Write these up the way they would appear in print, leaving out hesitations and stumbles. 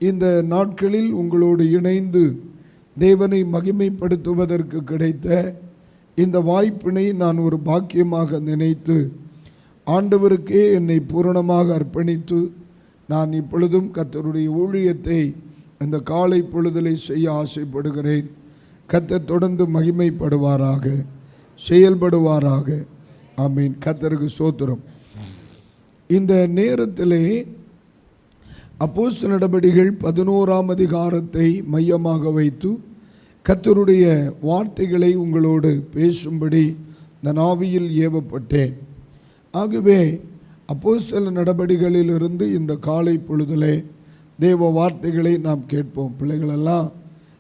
இந்த நாட்களில் உங்களோடு இணைந்து தேவனை மகிமைப்படுத்துவதற்கு கிடைத்த இந்த வாய்ப்பினை நான் ஒரு பாக்கியமாக நினைத்து ஆண்டவருக்கே என்னை பூரணமாக அர்ப்பணித்து நான் இப்பொழுதும் கர்த்தருடைய ஊழியத்தை இந்த காலை பொழுதலை செய்ய ஆசைப்படுகிறேன். கர்த்தர் தொடர்ந்து மகிமைப்படுவாராக, செயல்படுவாராக. ஆமீன். கர்த்தருக்கு ஸ்தோத்திரம். இந்த நேரத்திலே அப்போஸ்தலர் நடபடிகள் 11ஆம் அதிகாரத்தை மையமாக வைத்து கர்த்தருடைய வார்த்தைகளை உங்களோடு பேசும்படி நான் ஆவியில் ஏவப்பட்டேன். ஆகவே அப்போஸ்தலர் நடபடிகளிலிருந்து இந்த காலை பொழுதிலே தேவ வார்த்தைகளை நாம் கேட்போம். பிள்ளைகளெல்லாம்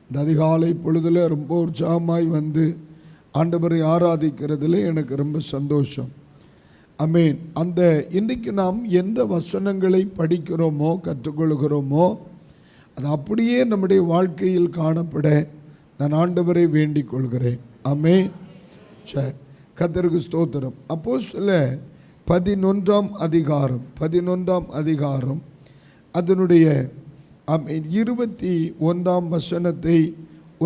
இந்த அதிகாலை பொழுதில் ரொம்ப உற்சாகமாய் வந்து ஆண்டவரை ஆராதிக்கிறதுல எனக்கு ரொம்ப சந்தோஷம். ஆமென். அந்த இன்றைக்கு நாம் எந்த வசனங்களை படிக்கிறோமோ கற்றுக்கொள்கிறோமோ அது அப்படியே நம்முடைய வாழ்க்கையில் காணப்பட நான் ஆண்டவரை வேண்டிக் கொள்கிறேன். ஆமென். சரி, கர்த்தருக்கு ஸ்தோத்திரம். அப்போஸ்தலர் 11ஆம் அதிகாரம் அதனுடைய 21ஆம் வசனத்தை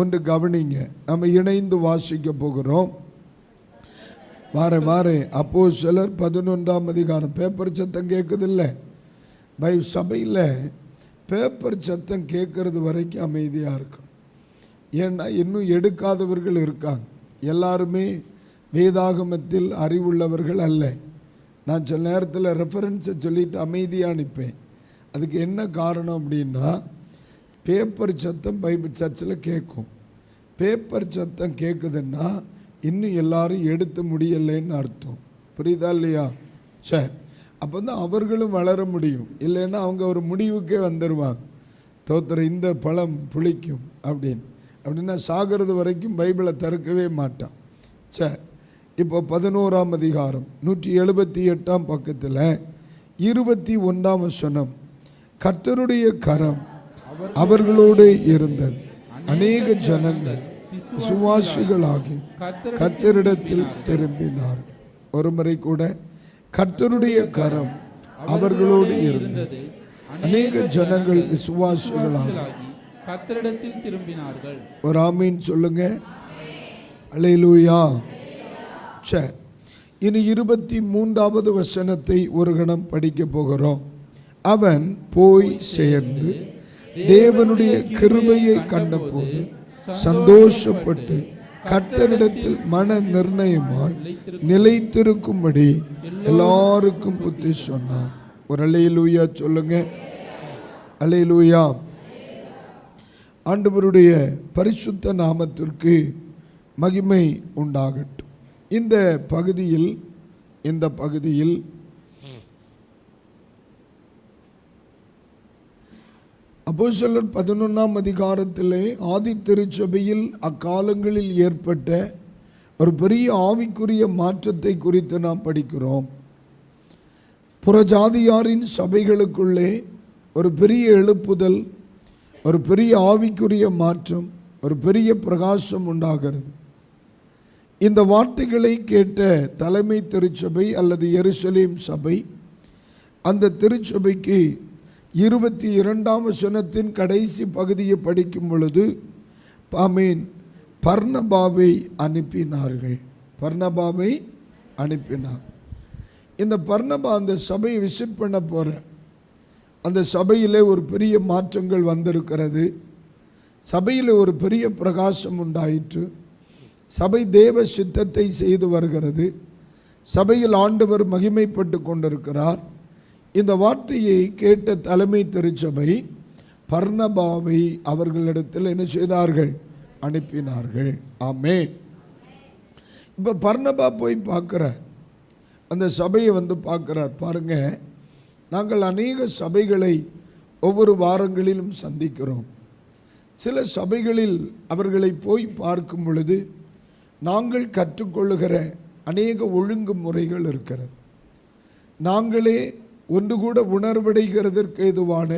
ஒன்று கவனிங்க. நம்ம இணைந்து வாசிக்க போகிறோம். வாரே அப்போஸ்தலர் 11ஆம் அதிகாரம். பேப்பர் சத்தம் கேட்குதில்ல? சபையில் பேப்பர் சத்தம் கேட்கறது வரைக்கும் அமைதியாக இருக்கும். ஏன்னா இன்னும் எடுக்காதவர்கள் இருக்காங்க. எல்லாருமே வேதாகமத்தில் அறிவுள்ளவர்கள் அல்ல. நான் சில நேரத்தில் ரெஃபரன்ஸை சொல்லிட்டு அமைதியாக அனுப்பேன். அதுக்கு என்ன காரணம் அப்படின்னா, பேப்பர் சத்தம் பைபிள் சர்ச்சில் கேட்கும். பேப்பர் சத்தம் கேட்குதுன்னா இன்னும் எல்லாரும் எடுத்து முடியலைன்னு அர்த்தம். புரியுதா இல்லையா? சரி, அப்போ தான் அவர்களும் வளர முடியும். இல்லைன்னா அவங்க ஒரு முடிவுக்கே வந்துடுவாங்க. தோத்திர இந்த பழம் புளிக்கும் அப்படின்னா சாகிறது வரைக்கும் பைபிளை திறக்கவே மாட்டான். சரி, இப்போ 11ஆம் அதிகாரம் 178ஆம் பக்கத்தில் 21ஆம் வசனம். கர்த்தருடைய கரம் அவர்களோடு இருந்தது. அநேக ஜனங்கள் விசுவாசிகளாகி கர்த்தரிடத்தில் திரும்பினார்கள். ஒரு முறை கூட கர்த்தருடைய கரம் அவர்களோடு இருந்தது. அநேக ஜனங்கள் விசுவாசிகளாகி கர்த்தரிடத்தில் திரும்பினார்கள். ஒரு ஆமீன் சொல்லுங்க. அல்லேலூயா. சரி, இனி 23வது வசனத்தை ஒரு கணம் படிக்க போகிறோம். அவன் போய் சேர்ந்து தேவனுடைய கிருபையை கண்டபோது சந்தோஷப்பட்டு கர்த்தரிடத்தில் மன நிர்ணயமாய் நிலைத்திருக்கும்படி எல்லாருக்கும் புத்தி சொன்னார். ஒரு அல்லேலூயா சொல்லுங்க. அல்லேலூயா. ஆண்டவருடைய பரிசுத்த நாமத்திற்கு மகிமை உண்டாகட்டும். இந்த பகுதியில் அப்போஸ்தலர் 11ஆம் அதிகாரத்திலே ஆதி திருச்சபையில் அக்காலங்களில் ஏற்பட்ட ஒரு பெரிய ஆவிக்குரிய மாற்றத்தை குறித்து நாம் படிக்கிறோம். புறஜாதியாரின் சபைகளுக்குள்ளே ஒரு பெரிய எழுப்புதல், ஒரு பெரிய ஆவிக்குரிய மாற்றம், ஒரு பெரிய பிரகாசம் உண்டாகிறது. இந்த வார்த்தைகளை கேட்ட தலைமை திருச்சபை அல்லது எருசலேம் சபை அந்த திருச்சபைக்கு 22ஆம் வசனத்தின் கடைசி பகுதியை படிக்கும் பொழுது ஆமீன் பர்னபாவை அனுப்பினார். இந்த பர்னபா அந்த சபையை விசிட் பண்ண போகிற அந்த சபையிலே ஒரு பெரிய மாற்றங்கள் வந்திருக்கிறது. சபையில் ஒரு பெரிய பிரகாசம் உண்டாயிற்று. சபை தேவ சித்தத்தை செய்து வருகிறது. சபையில் ஆண்டவர் மகிமைப்பட்டு கொண்டிருக்கிறார். இந்த வார்த்தையை கேட்ட தலைமை திருச்சபை பர்னபாவை அவர்களிடத்தில் என்ன செய்தார்கள்? அனுப்பினார்கள். ஆமென். இப்போ பர்னபா போய் பார்க்குறார், அந்த சபையை வந்து பார்க்குறார். பாருங்க, நாங்கள் அநேக சபைகளை ஒவ்வொரு வாரங்களிலும் சந்திக்கிறோம். சில சபைகளில் அவர்களை போய் பார்க்கும் பொழுது நாங்கள் கற்றுக்கொள்ளுகிற அநேக ஒழுங்குமுறைகள் இருக்கிறது. நாங்களே ஒன்று கூட உணர்வடைகிறதற்கு ஏதுவான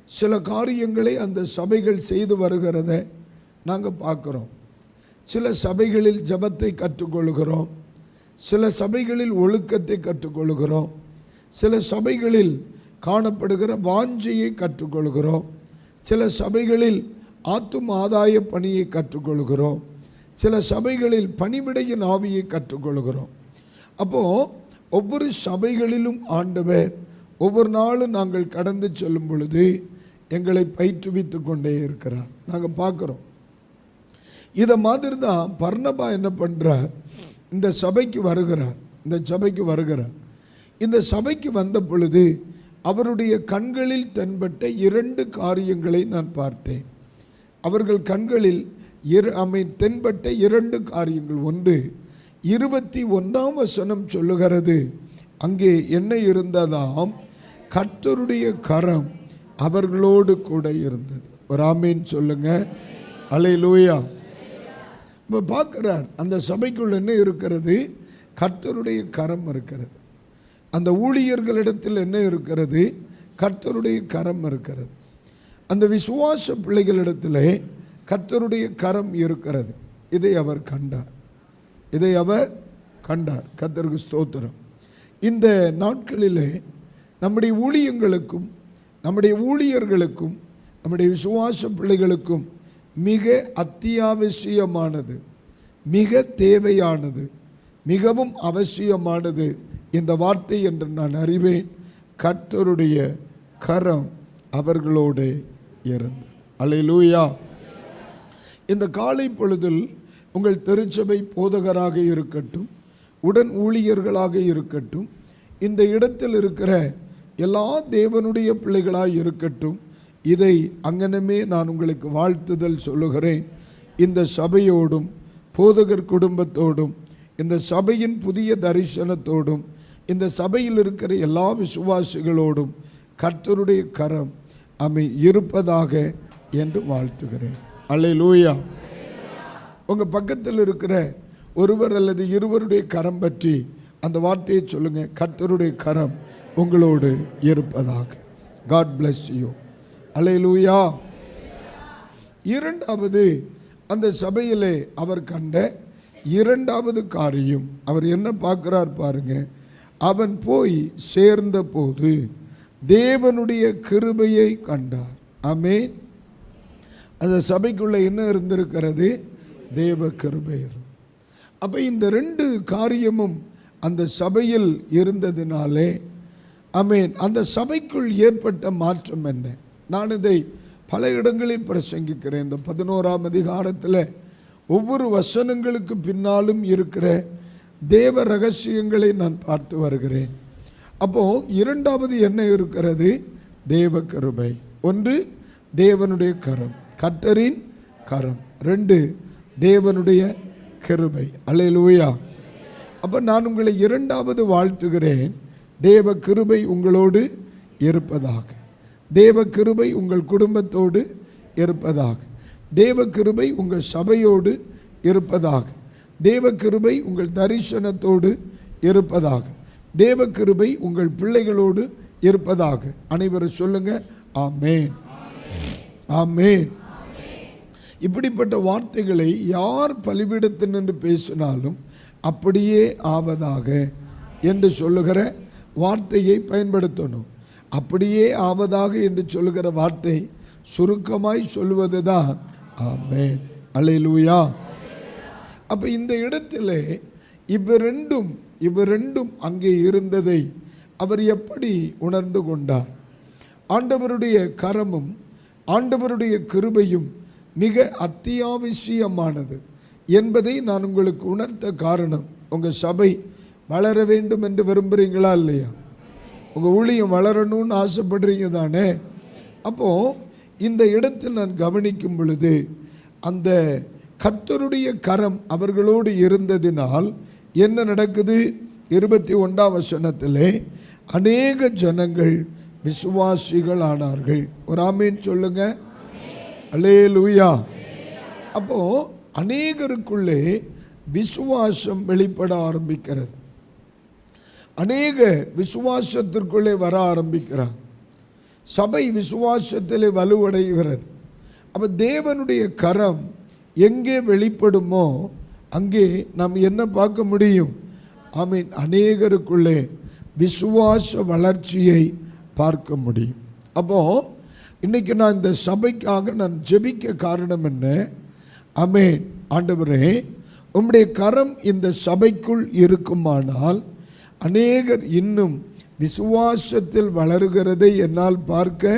சில காரியங்களை அந்த சபைகள் செய்து வருகிறத நாங்கள் பார்க்குறோம். சில சபைகளில் ஜபத்தை கற்றுக்கொள்கிறோம், சில சபைகளில் ஒழுக்கத்தை கற்றுக்கொள்கிறோம், சில சபைகளில் காணப்படுகிற வாஞ்சையை கற்றுக்கொள்கிறோம், சில சபைகளில் ஆத்தும ஆதாய பணியை கற்றுக்கொள்கிறோம். சில சபைகளில் பணிவிடையின் ஆவியை கற்றுக்கொள்கிறோம். அப்போது ஒவ்வொரு சபைகளிலும் ஆண்டவர் ஒவ்வொரு நாளும் நாங்கள் கடந்து செல்லும் பொழுது எங்களை பயிற்றுவித்து கொண்டே இருக்கிறார். நாங்கள் பார்க்குறோம். இதை மாதிரி தான் பர்னபா என்ன பண்ணுறார், இந்த சபைக்கு வருகிறார். இந்த சபைக்கு வந்த பொழுது அவருடைய கண்களில் தென்பட்ட 2 காரியங்களை நான் பார்த்தேன். அவர்கள் கண்களில் தென்பட்ட 2 காரியங்கள். ஒன்று, 21ஆம் வசனம் சொல்லுகிறது, அங்கே என்ன இருந்ததாம், கர்த்தருடைய கரம் அவர்களோடு கூட இருந்தது. ஒரு ஆமீன் சொல்லுங்க. அல்லேலூயா. இப்போ பார்க்கிறார், அந்த சபைக்குள்ள என்ன இருக்கிறது, கர்த்தருடைய கரம் இருக்கிறது. அந்த ஊழியர்களிடத்தில் என்ன இருக்கிறது, கர்த்தருடைய கரம் இருக்கிறது. அந்த விசுவாச பிள்ளைகளிடத்தில் கர்த்தருடைய கரம் இருக்கிறது. இதை அவர் கண்டார். கர்த்தருக்கு ஸ்தோத்திரம். இந்த நாட்களிலே நம்முடைய ஊழியங்களுக்கும் நம்முடைய ஊழியர்களுக்கும் நம்முடைய விசுவாச பிள்ளைகளுக்கும் மிக அத்தியாவசியமானது, மிக தேவையானது, மிகவும் அவசியமானது இந்த வார்த்தை என்று நான் அறிவேன். கர்த்தருடைய கரம் அவர்களோடு இருந்தது. அல்லேலூயா. இந்த காலை பொழுதில் உங்கள் திருச்சபை போதகராக இருக்கட்டும், உடன் ஊழியர்களாக இருக்கட்டும், இந்த இடத்தில் இருக்கிற எல்லா தேவனுடைய பிள்ளைகளாக இருக்கட்டும், இதை அங்கனமே நான் உங்களுக்கு வாழ்த்துதல் சொல்லுகிறேன். இந்த சபையோடும் போதகர் குடும்பத்தோடும் இந்த சபையின் புதிய தரிசனத்தோடும் இந்த சபையில் இருக்கிற எல்லா விசுவாசிகளோடும் கர்த்தருடைய கரம் இருப்பதாக என்று வாழ்த்துகிறேன். அல்லேலூயா. உங்கள் பக்கத்தில் இருக்கிற ஒருவர் அல்லது இருவருடைய கரம் பற்றி அந்த வார்த்தையை சொல்லுங்க. கர்த்தருடைய கரம் உங்களோடு இருப்பதாக. God bless you. அல்லேலூயா. இரண்டாவது, அந்த சபையிலே அவர் கண்ட இரண்டாவது காரியம், அவர் என்ன பார்க்கிறார் பாருங்க. அவன் போய் சேர்ந்த போது தேவனுடைய கிருபையை கண்டார். ஆமென். அந்த சபைக்குள்ள என்ன இருந்திருக்கிறது, தேவ கிருபை. அப்போ இந்த 2 காரியமும் அந்த சபையில் இருந்ததினாலே ஆமென், அந்த சபைக்குள் ஏற்பட்ட மாற்றம் என்ன? நான் இதை பல இடங்களில் பிரசங்கிக்கிறேன். இந்த 11ஆம் அதிகாரத்தில் ஒவ்வொரு வசனங்களுக்கு பின்னாலும் இருக்கிற தேவ ரகசியங்களை நான் பார்த்து வருகிறேன். அப்போது இரண்டாவது என்ன இருக்கிறது, தேவ கிருபை. ஒன்று, தேவனுடைய கரம், கர்த்தரின் கரம். 2, தேவனுடைய கிருபை. அல்லேலூயா. அப்போ நான் உங்களை இரண்டாவது வாழ்த்துகிறேன். தேவ கிருபை உங்களோடு இருப்பதாக. தேவ கிருபை உங்கள் குடும்பத்தோடு இருப்பதாக. தேவ கிருபை உங்கள் சபையோடு இருப்பதாக. தேவ கிருபை உங்கள் தரிசனத்தோடு இருப்பதாக. தேவ கிருபை உங்கள் பிள்ளைகளோடு இருப்பதாக. அனைவரும் சொல்லுங்க ஆமென், ஆமென். இப்படிப்பட்ட வார்த்தைகளை யார் பலிபீடத்தில் நின்று பேசினாலும் அப்படியே ஆவதாக என்று சொல்லுகிற வார்த்தையை பயன்படுத்தணும். அப்படியே ஆவதாக என்று சொல்லுகிற வார்த்தை சுருக்கமாய் சொல்லுவது தான் ஆமென். அல்லேலூயா. அப்போ இந்த இடத்துல இவரெண்டும் அங்கே இருந்ததை அவர் எப்படி உணர்ந்து கொண்டார்? ஆண்டவருடைய கரமும் ஆண்டவருடைய கிருபையும் மிக அத்தியாவசியமானது என்பதை நான் உங்களுக்கு உணர்த்த காரணம், உங்கள் சபை வளர வேண்டும் என்று விரும்புகிறீங்களா இல்லையா? உங்கள் ஊழியம் வளரணும்னு ஆசைப்படுறீங்க தானே? அப்போது இந்த இடத்தில் நான் கவனிக்கும் பொழுது அந்த கர்த்தருடைய கரம் அவர்களோடு இருந்ததினால் என்ன நடக்குது? 21ஆம் வசனத்திலே அநேக ஜனங்கள் விசுவாசிகள் ஆனார்கள். ஒரு ஆமீன் சொல்லுங்க. அல்லேலூயா. அப்போ அநேகருக்குள்ளே விசுவாசம் வெளிப்பட ஆரம்பிக்கிறது. அநேக விசுவாசத்திற்குள்ளே வர ஆரம்பிக்கிறார். சபை விசுவாசத்திலே வலுவடைகிறது. அப்போ தேவனுடைய கரம் எங்கே வெளிப்படுமோ அங்கே நாம் என்ன பார்க்க முடியும்? ஆமீன். அநேகருக்குள்ளே விசுவாச வளர்ச்சியை பார்க்க முடியும். அப்போ இன்றைக்கி நான் இந்த சபைக்காக நான் ஜெபிக்க காரணம் என்ன? ஆமென். ஆண்டவரே, உம்முடைய கரம் இந்த சபைக்குள் இருக்குமானால் அநேகர் இன்னும் விசுவாசத்தில் வளருகிறதை என்னால் பார்க்க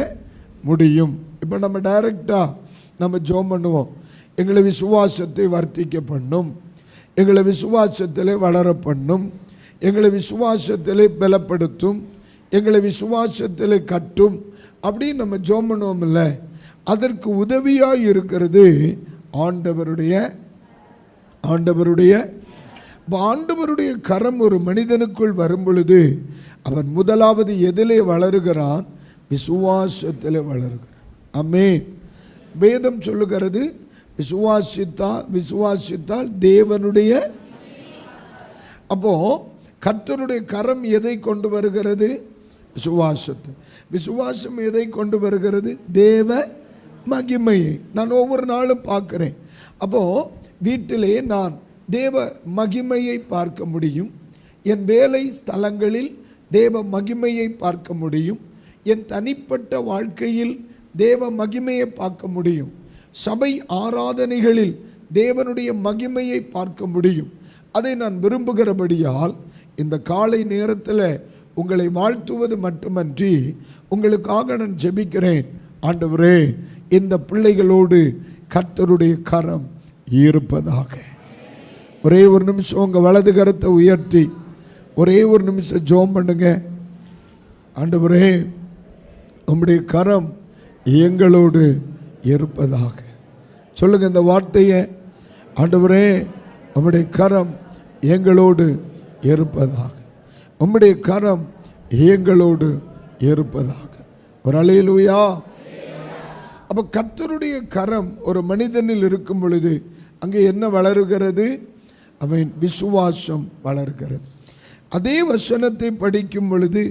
முடியும். இப்போ நம்ம டைரெக்டாக நம்ம ஜெபம் பண்ணுவோம், எங்களை விசுவாசத்தை வர்த்திக்க பண்ணும், எங்களை விசுவாசத்தில் வளர பண்ணும், எங்களை விசுவாசத்தில் பலப்படுத்தும், எங்களை விசுவாசத்தில் கட்டும் அப்படின்னு நம்ம ஜெபம் பண்ணுவோம் இல்லை? அதற்கு உதவியாக இருக்கிறது ஆண்டவருடைய கரம் ஒரு மனிதனுக்குள் வரும் பொழுது அவன் முதலாவது எதிலே வளருகிறான்? விசுவாசத்தில் வளருகிறான். ஆமென். வேதம் சொல்லுகிறது, விசுவாசித்தால் தேவனுடைய. அப்போ கர்த்தருடைய கரம் எதை கொண்டு வருகிறது? விசுவாசத்தை. விசுவாசம் எதை கொண்டு வருகிறது? தேவ மகிமையை. நான் ஒவ்வொரு நாளும் பார்க்கிறேன். அப்போ வீட்டிலே நான் தேவ மகிமையை பார்க்க முடியும், என் வேலை ஸ்தலங்களில் தேவ மகிமையை பார்க்க முடியும், என் தனிப்பட்ட வாழ்க்கையில் தேவ மகிமையை பார்க்க முடியும், சபை ஆராதனைகளில் தேவனுடைய மகிமையை பார்க்க முடியும். அதை நான் விரும்புகிறபடியால் இந்த காலை நேரத்தில் உங்களை வாழ்த்துவது மட்டுமன்றி உங்களுக்காக நான் ஜெபிக்கிறேன். ஆண்டவரே, இந்த பிள்ளைகளோடு கர்த்தருடைய கரம் இருப்பதாக. ஒரே ஒரு நிமிஷம் உங்கள் வலது கரத்தை உயர்த்தி ஒரே ஒரு நிமிஷம் ஜெபம் பண்ணுங்க. ஆண்டவரே, உம்முடைய கரம் எங்களோடு இருப்பதாக. சொல்லுங்க இந்த வார்த்தையை. ஆண்டவரே, உம்முடைய கரம் எங்களோடு இருப்பதாக. உம்முடைய கரம் எங்களோடு இருப்பதாக. ஒரு அல்லேலூயா. அப்போ கர்த்தருடைய கரம் ஒரு மனிதனில் இருக்கும் பொழுது அங்கே என்ன வளருகிறது? அவன் விசுவாசம் வளர்கிறது. அதே வசனத்தை படிக்கும் பொழுது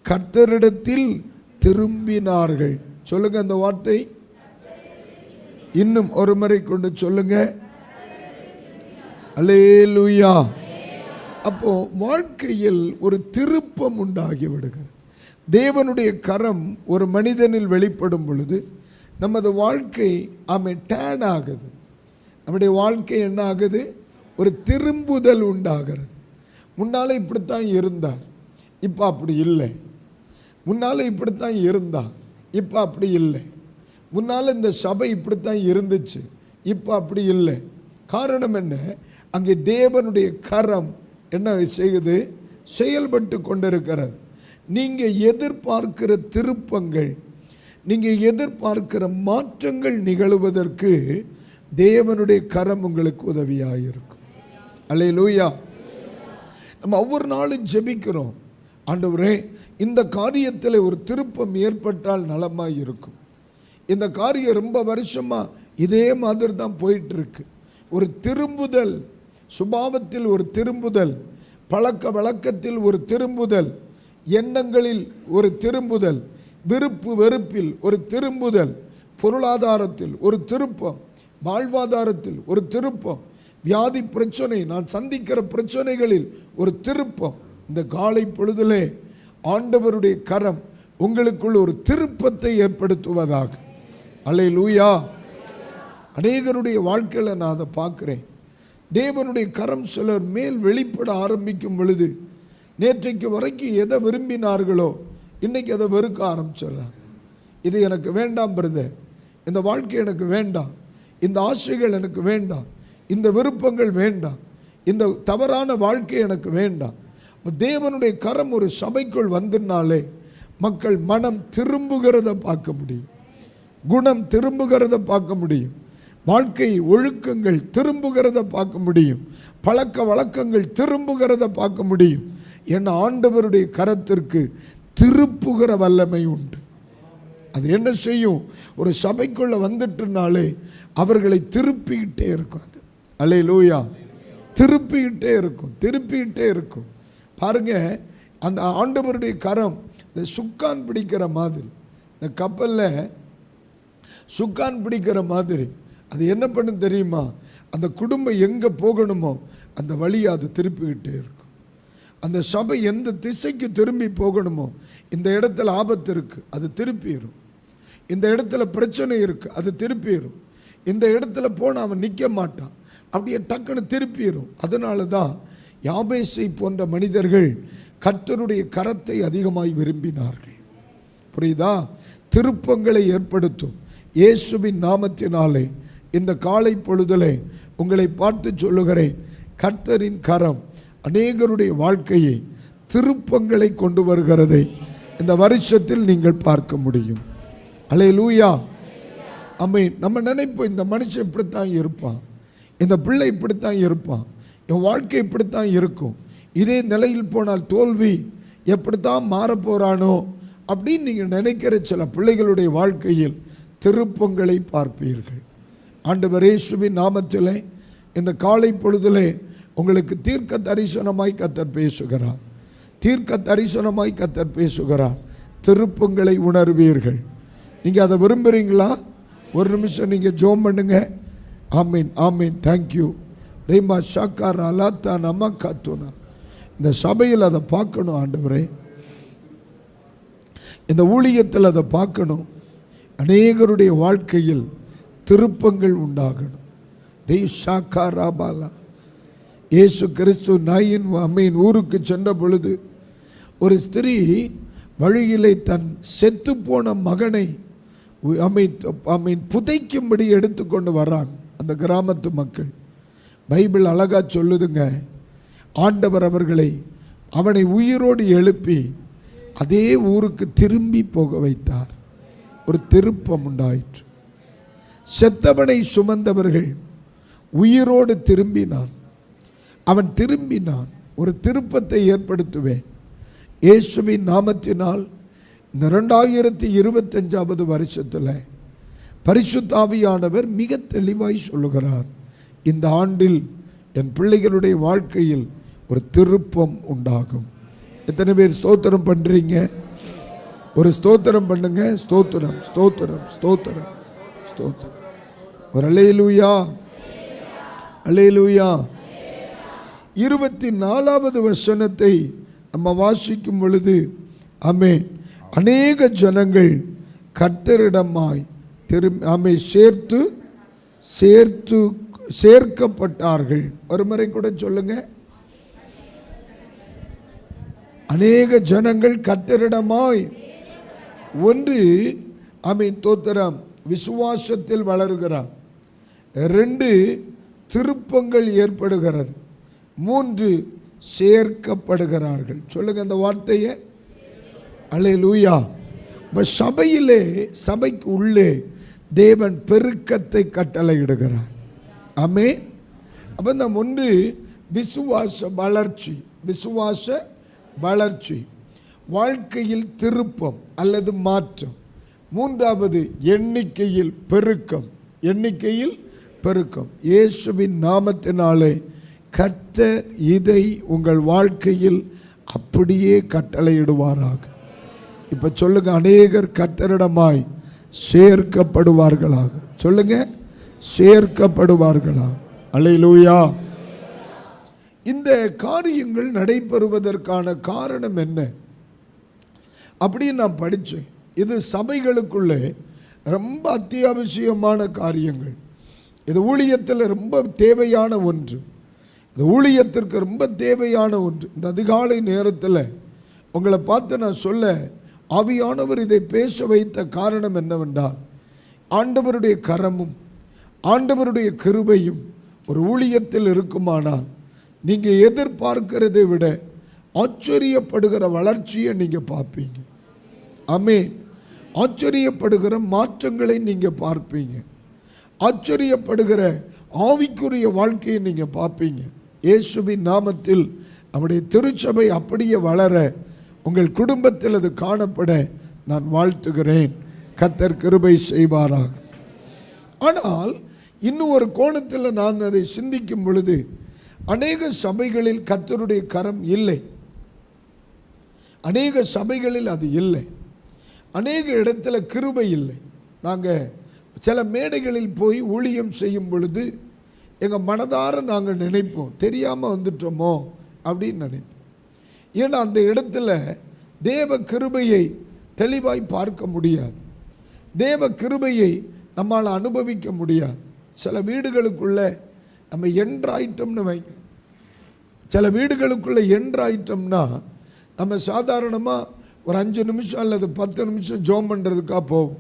கர்த்தரிடத்தில் திரும்பினார்கள். சொல்லுங்க அந்த வார்த்தை இன்னும் ஒரு முறை கொண்டு சொல்லுங்க. அல்லேலூயா. அப்போ வாழ்க்கையில் ஒரு திருப்பம் உண்டாகி விடுகிறது. தேவனுடைய கரம் ஒரு மனிதனில் வெளிப்படும் பொழுது நமது வாழ்க்கை டேன் ஆகுது. நம்முடைய வாழ்க்கை என்ன ஆகுது? ஒரு திரும்புதல் உண்டாகிறது. முன்னால் இப்படித்தான் இருந்தார், இப்போ அப்படி இல்லை. முன்னால் இப்படித்தான் இருந்தா, இப்போ அப்படி இல்லை. முன்னால் இந்த சபை இப்படித்தான் இருந்துச்சு, இப்போ அப்படி இல்லை. காரணம் என்ன? அங்கே தேவனுடைய கரம் என்ன செய்யுது? செயல்பட்டு கொண்டிருக்கிறது. நீங்கள் எதிர்பார்க்கிற திருப்பங்கள், நீங்கள் எதிர்பார்க்கிற மாற்றங்கள் நிகழுவதற்கு தேவனுடைய கரம் உங்களுக்கு உதவியாக இருக்கும். அல்லேலூயா. நம்ம ஒவ்வொரு நாளும் ஜெபிக்கிறோம், ஆண்டவரே இந்த காரியத்தில் ஒரு திருப்பம் ஏற்பட்டால் நலமாக இருக்கும். இந்த காரியம் ரொம்ப வருஷமாக இதே மாதிரி தான் போயிட்டுருக்கு. ஒரு திரும்புதல், சுபாவத்தில் ஒரு திரும்புதல், பழக்க வழக்கத்தில் ஒரு திரும்புதல், எண்ணங்களில் ஒரு திரும்புதல், விருப்பு வெறுப்பில் ஒரு திரும்புதல், பொருளாதாரத்தில் ஒரு திருப்பம், வாழ்வாதாரத்தில் ஒரு திருப்பம், வியாதி பிரச்சனை, நான் சந்திக்கிற பிரச்சனைகளில் ஒரு திருப்பம். இந்த காலை பொழுதிலே ஆண்டவருடைய கரம் உங்களுக்குள் ஒரு திருப்பத்தை ஏற்படுத்துவதாக. அல்லேலூயா. அநேகருடைய வாழ்க்கையில் நான் அதை பார்க்குறேன். தேவனுடைய கரம் சிலர் மேல் வெளிப்பட ஆரம்பிக்கும் பொழுது நேற்றைக்கு வரைக்கும் எதை விரும்பினார்களோ இன்றைக்கி அதை வெறுக்க ஆரம்பிச்சிடுறாங்க. இது எனக்கு வேண்டாம் பிரதர், இந்த வாழ்க்கை எனக்கு வேண்டாம், இந்த ஆசைகள் எனக்கு வேண்டாம், இந்த விருப்பங்கள் வேண்டாம், இந்த தவறான வாழ்க்கை எனக்கு வேண்டாம். தேவனுடைய கரம் ஒரு சபைக்குள் வந்தனாலே மக்கள் மனம் திரும்புகிறத பார்க்க முடியும், குணம் திரும்புகிறத பார்க்க முடியும், வாழ்க்கை ஒழுக்கங்கள் திரும்புகிறத பார்க்க முடியும், பழக்க வழக்கங்கள் திரும்புகிறத பார்க்க முடியும். என் ஆண்டவருடைய கரத்திற்கு திருப்புகிற வல்லமை உண்டு. அது என்ன செய்யும்? ஒரு சபைக்குள்ள வந்துட்டுனாலே அவர்களை திருப்பிக்கிட்டே இருக்கும். அது அல்லேலூயா. திருப்பிக்கிட்டே இருக்கும். பாருங்க, அந்த ஆண்டவருடைய கரம் இந்த சுக்கான் பிடிக்கிற மாதிரி, இந்த கப்பலில் சுக்கான் பிடிக்கிற மாதிரி அது என்ன பண்ணு தெரியுமா? அந்த குடும்பம் எங்கே போகணுமோ அந்த வழியை அது திருப்பிக்கிட்டே இருக்கும். அந்த சபை எந்த திசைக்கு திரும்பி போகணுமோ, இந்த இடத்துல ஆபத்து இருக்குது அது திருப்பிடும், இந்த இடத்துல பிரச்சனை இருக்குது, அது திருப்பிடும். இந்த இடத்துல போனால் அவன் நிற்க மாட்டான், அப்படியே டக்குன்னு திருப்பிடும். அதனால தான் யாபேசை போன்ற மனிதர்கள் கர்த்தருடைய கரத்தை அதிகமாய் விரும்பினார்கள். புரியுதா? திருப்பங்களை ஏற்படுத்தும் இயேசுவின் நாமத்தினாலே இந்த காலை பொழுதிலே உங்களை பார்த்து சொல்லுகிறேன், கர்த்தரின் கரம் அநேகருடைய வாழ்க்கையை திருப்பங்களை கொண்டு வருகிறதை இந்த வருஷத்தில் நீங்கள் பார்க்க முடியும். அல்லேலூயா, ஆமென். நம்ம நினைப்போம், இந்த மனுஷன் இப்படித்தான் இருப்பான், இந்த பிள்ளை இப்படித்தான் இருப்பான், என் வாழ்க்கை இப்படித்தான் இருக்கும், இதே நிலையில் போனால் தோல்வி எப்படித்தான் மாறப்போறானோ அப்படின்னு நீங்கள் நினைக்கிற சில பிள்ளைகளுடைய வாழ்க்கையில் திருப்பங்களை பார்ப்பீர்கள். ஆண்டவர் இயேசுவின் நாமத்திலே இந்த காலை பொழுதிலே உங்களுக்கு தீர்க்க தரிசனமாய் கர்த்தர் பேசுகிறார். தீர்க்க தரிசனமாய் கர்த்தர் பேசுகிறார். திருப்பங்களை உணர்வீர்கள். நீங்கள் அதை விரும்புகிறீங்களா? ஒரு நிமிஷம் நீங்கள் ஜோம் பண்ணுங்க. ஆமீன், ஆமீன், தேங்க்யூ. ரேமா ஷாக்கார் அலாத்தா நம்ம காத்துனா. இந்த சபையில் அதை பார்க்கணும் ஆண்டவரே, இந்த ஊழியத்தில் அதை பார்க்கணும். அநேகருடைய வாழ்க்கையில் திருப்பங்கள் உண்டாகணும். ரே ஷாக்கா ராபாலா. இயேசு கிறிஸ்து நாயின் அம்மையின் ஊருக்கு சென்ற பொழுது ஒரு ஸ்திரீ வழியிலே தன் செத்து போன மகனை புதைக்கும்படி எடுத்துக்கொண்டு வர்றாங்க அந்த கிராமத்து மக்கள். பைபிள் அழகா சொல்லுதுங்க, ஆண்டவர் அவனை உயிரோடு எழுப்பி அதே ஊருக்கு திரும்பி போக வைத்தார். ஒரு திருப்பம் உண்டாயிற்று. செத்தவனை சுமந்தவர்கள் உயிரோடு திரும்பினான். அவன் திரும்பினான். ஒரு திருப்பத்தை ஏற்படுத்துவேன் இயேசுவின் நாமத்தினால். இந்த 2025 வருஷத்தில் பரிசுத்த ஆவியானவர் மிக தெளிவாய் சொல்லுகிறார், இந்த ஆண்டில் என் பிள்ளைகளுடைய வாழ்க்கையில் ஒரு திருப்பம் உண்டாகும். எத்தனை பேர் ஸ்தோத்திரம் பண்றீங்க? ஒரு ஸ்தோத்திரம் பண்ணுங்க. ஸ்தோத்திரம், ஸ்தோத்திரம், ஸ்தோத்திரம், ஸ்தோத்திரம். ஒரு அல்லேலூயா, அல்லேலூயா. 24வது வசனத்தை நம்ம வாசிக்கும் பொழுது, ஆமென், அநேக ஜனங்கள் கர்த்தரிடமாய் சேர்க்கப்பட்டார்கள். ஒரு முறை கூட சொல்லுங்க, அநேக ஜனங்கள் கர்த்தரிடமாய். ஒன்று, ஆமென், தோத்திரம், விசுவாசத்தில் வளருகிறார். 2, திருப்பங்கள் ஏற்படுகிறது. 3, சேர்க்கப்படுகிறார்கள். சொல்லுங்க அந்த வார்த்தையை. அல்லேலூயா. சபையிலே, சபைக்கு உள்ளே தேவன் பெருக்கத்தை கட்டளையிடுகிறார். ஆமென். அப்போ நம்ம ஒன்று விசுவாச வளர்ச்சி, விசுவாச வளர்ச்சி, வாழ்க்கையில் திருப்பம் அல்லது மாற்றம். 3வது எண்ணிக்கையில் பெருக்கம், எண்ணிக்கையில் பெருக்கம். இயேசுவின் நாமத்தினாலே கர்த்தர் இதை உங்கள் வாழ்க்கையில் அப்படியே கட்டளையிடுவாராக. இப்ப சொல்லுங்க, அநேகர் கர்த்தரிடமாய் சேர்க்கப்படுவார்களாக. சொல்லுங்க, சேர்க்கப்படுவார்களாக. அல்லேலூயா. இந்த காரியங்கள் நடைபெறுவதற்கான காரணம் என்ன அப்படின்னு நான் படித்தேன். இது சபைகளுக்குள்ளே ரொம்ப அத்தியாவசியமான காரியங்கள். இது ஊழியத்தில் ரொம்ப தேவையான ஒன்று. இந்த ஊழியத்திற்கு ரொம்ப தேவையான ஒன்று. இந்த அதிகாலை நேரத்தில் உங்களை பார்த்து நான் சொல்ல ஆவியானவர் இதை பேச வைத்த காரணம் என்னவென்றால், ஆண்டவருடைய கரமும் ஆண்டவருடைய கிருபையும் ஒரு ஊழியத்தில் இருக்குமானால் நீங்கள் எதிர்பார்க்கிறதை விட ஆச்சரியப்படுகிற வளர்ச்சியை நீங்கள் பார்ப்பீங்க. ஆமென். ஆச்சரியப்படுகிற மாற்றங்களை நீங்கள் பார்ப்பீங்க. ஆச்சரியப்படுகிற ஆவிக்குரிய வாழ்க்கையை நீங்கள் பார்ப்பீங்க. இயேசுவின் நாமத்தில் நம்முடைய திருச்சபை அப்படியே வளர, உங்கள் குடும்பத்தில் அது காணப்பட நான் வாழ்த்துகிறேன். கர்த்தர் கிருபை செய்வாராக. ஆனால் இன்னும் ஒரு கோணத்தில் நான் அதை சிந்திக்கும் பொழுது, அநேக சபைகளில் கர்த்தருடைய கரம் இல்லை. அநேக சபைகளில் அது இல்லை. அநேக இடத்துல கிருபை இல்லை. நாங்கள் சில மேடைகளில் போய் ஊழியம் செய்யும் பொழுது எங்கள் மனதார நாங்கள் நினைப்போம், தெரியாமல் வந்துட்டோமோ அப்படின்னு நினைப்போம். ஏன்னா அந்த இடத்துல தேவ கிருபையை தெளிவாய் பார்க்க முடியாது. தேவ கிருபையை நம்மால் அனுபவிக்க முடியாது. சில வீடுகளுக்குள்ளே நம்ம என்ட்ராயிட்டோம்னு வைங்க. சில வீடுகளுக்குள்ளே என்ட்ராயிட்டோம்னா நம்ம சாதாரணமாக ஒரு 5 நிமிஷம் அல்லது 10 நிமிஷம் ஜோம் பண்ணுறதுக்காக போவோம்.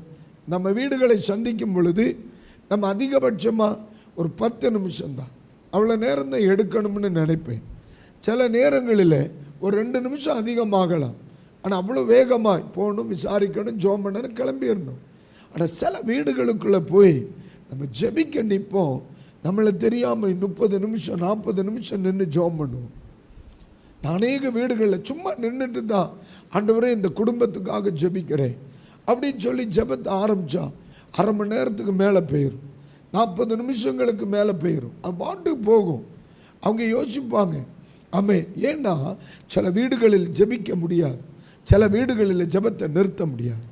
நம்ம வீடுகளை சந்திக்கும் பொழுது நம்ம அதிகபட்சமாக ஒரு 10 நிமிஷம்தான், அவ்வளோ நேரம் தான் எடுக்கணும்னு நினைப்பேன். சில நேரங்களில் ஒரு 2 நிமிஷம் அதிகமாகலாம். ஆனால் அவ்வளோ வேகமாக போகணும், விசாரிக்கணும், ஜோம் பண்ணணும், கிளம்பிடணும். ஆனால் சில வீடுகளுக்குள்ளே போய் நம்ம ஜெபிக்க நிற்போம். நம்மளை தெரியாமல் 30 நிமிஷம் 40 நிமிஷம் நின்று ஜோம் பண்ணுவோம். அநேக வீடுகளில் சும்மா நின்றுட்டு தான், ஆண்டவரே இந்த குடும்பத்துக்காக ஜெபிக்கிறேன் அப்படின்னு சொல்லி ஜெபத்தை ஆரம்பித்தா அரை மணி நேரத்துக்கு மேலே போயிடும், 40 நிமிஷங்களுக்கு மேலே போயிடும். அது பாட்டுக்கு போகும். அவங்க யோசிப்பாங்க, ஆமே, ஏன்னா சில வீடுகளில் ஜெபிக்க முடியாது, சில வீடுகளில் ஜெபத்தை நிறுத்த முடியாது.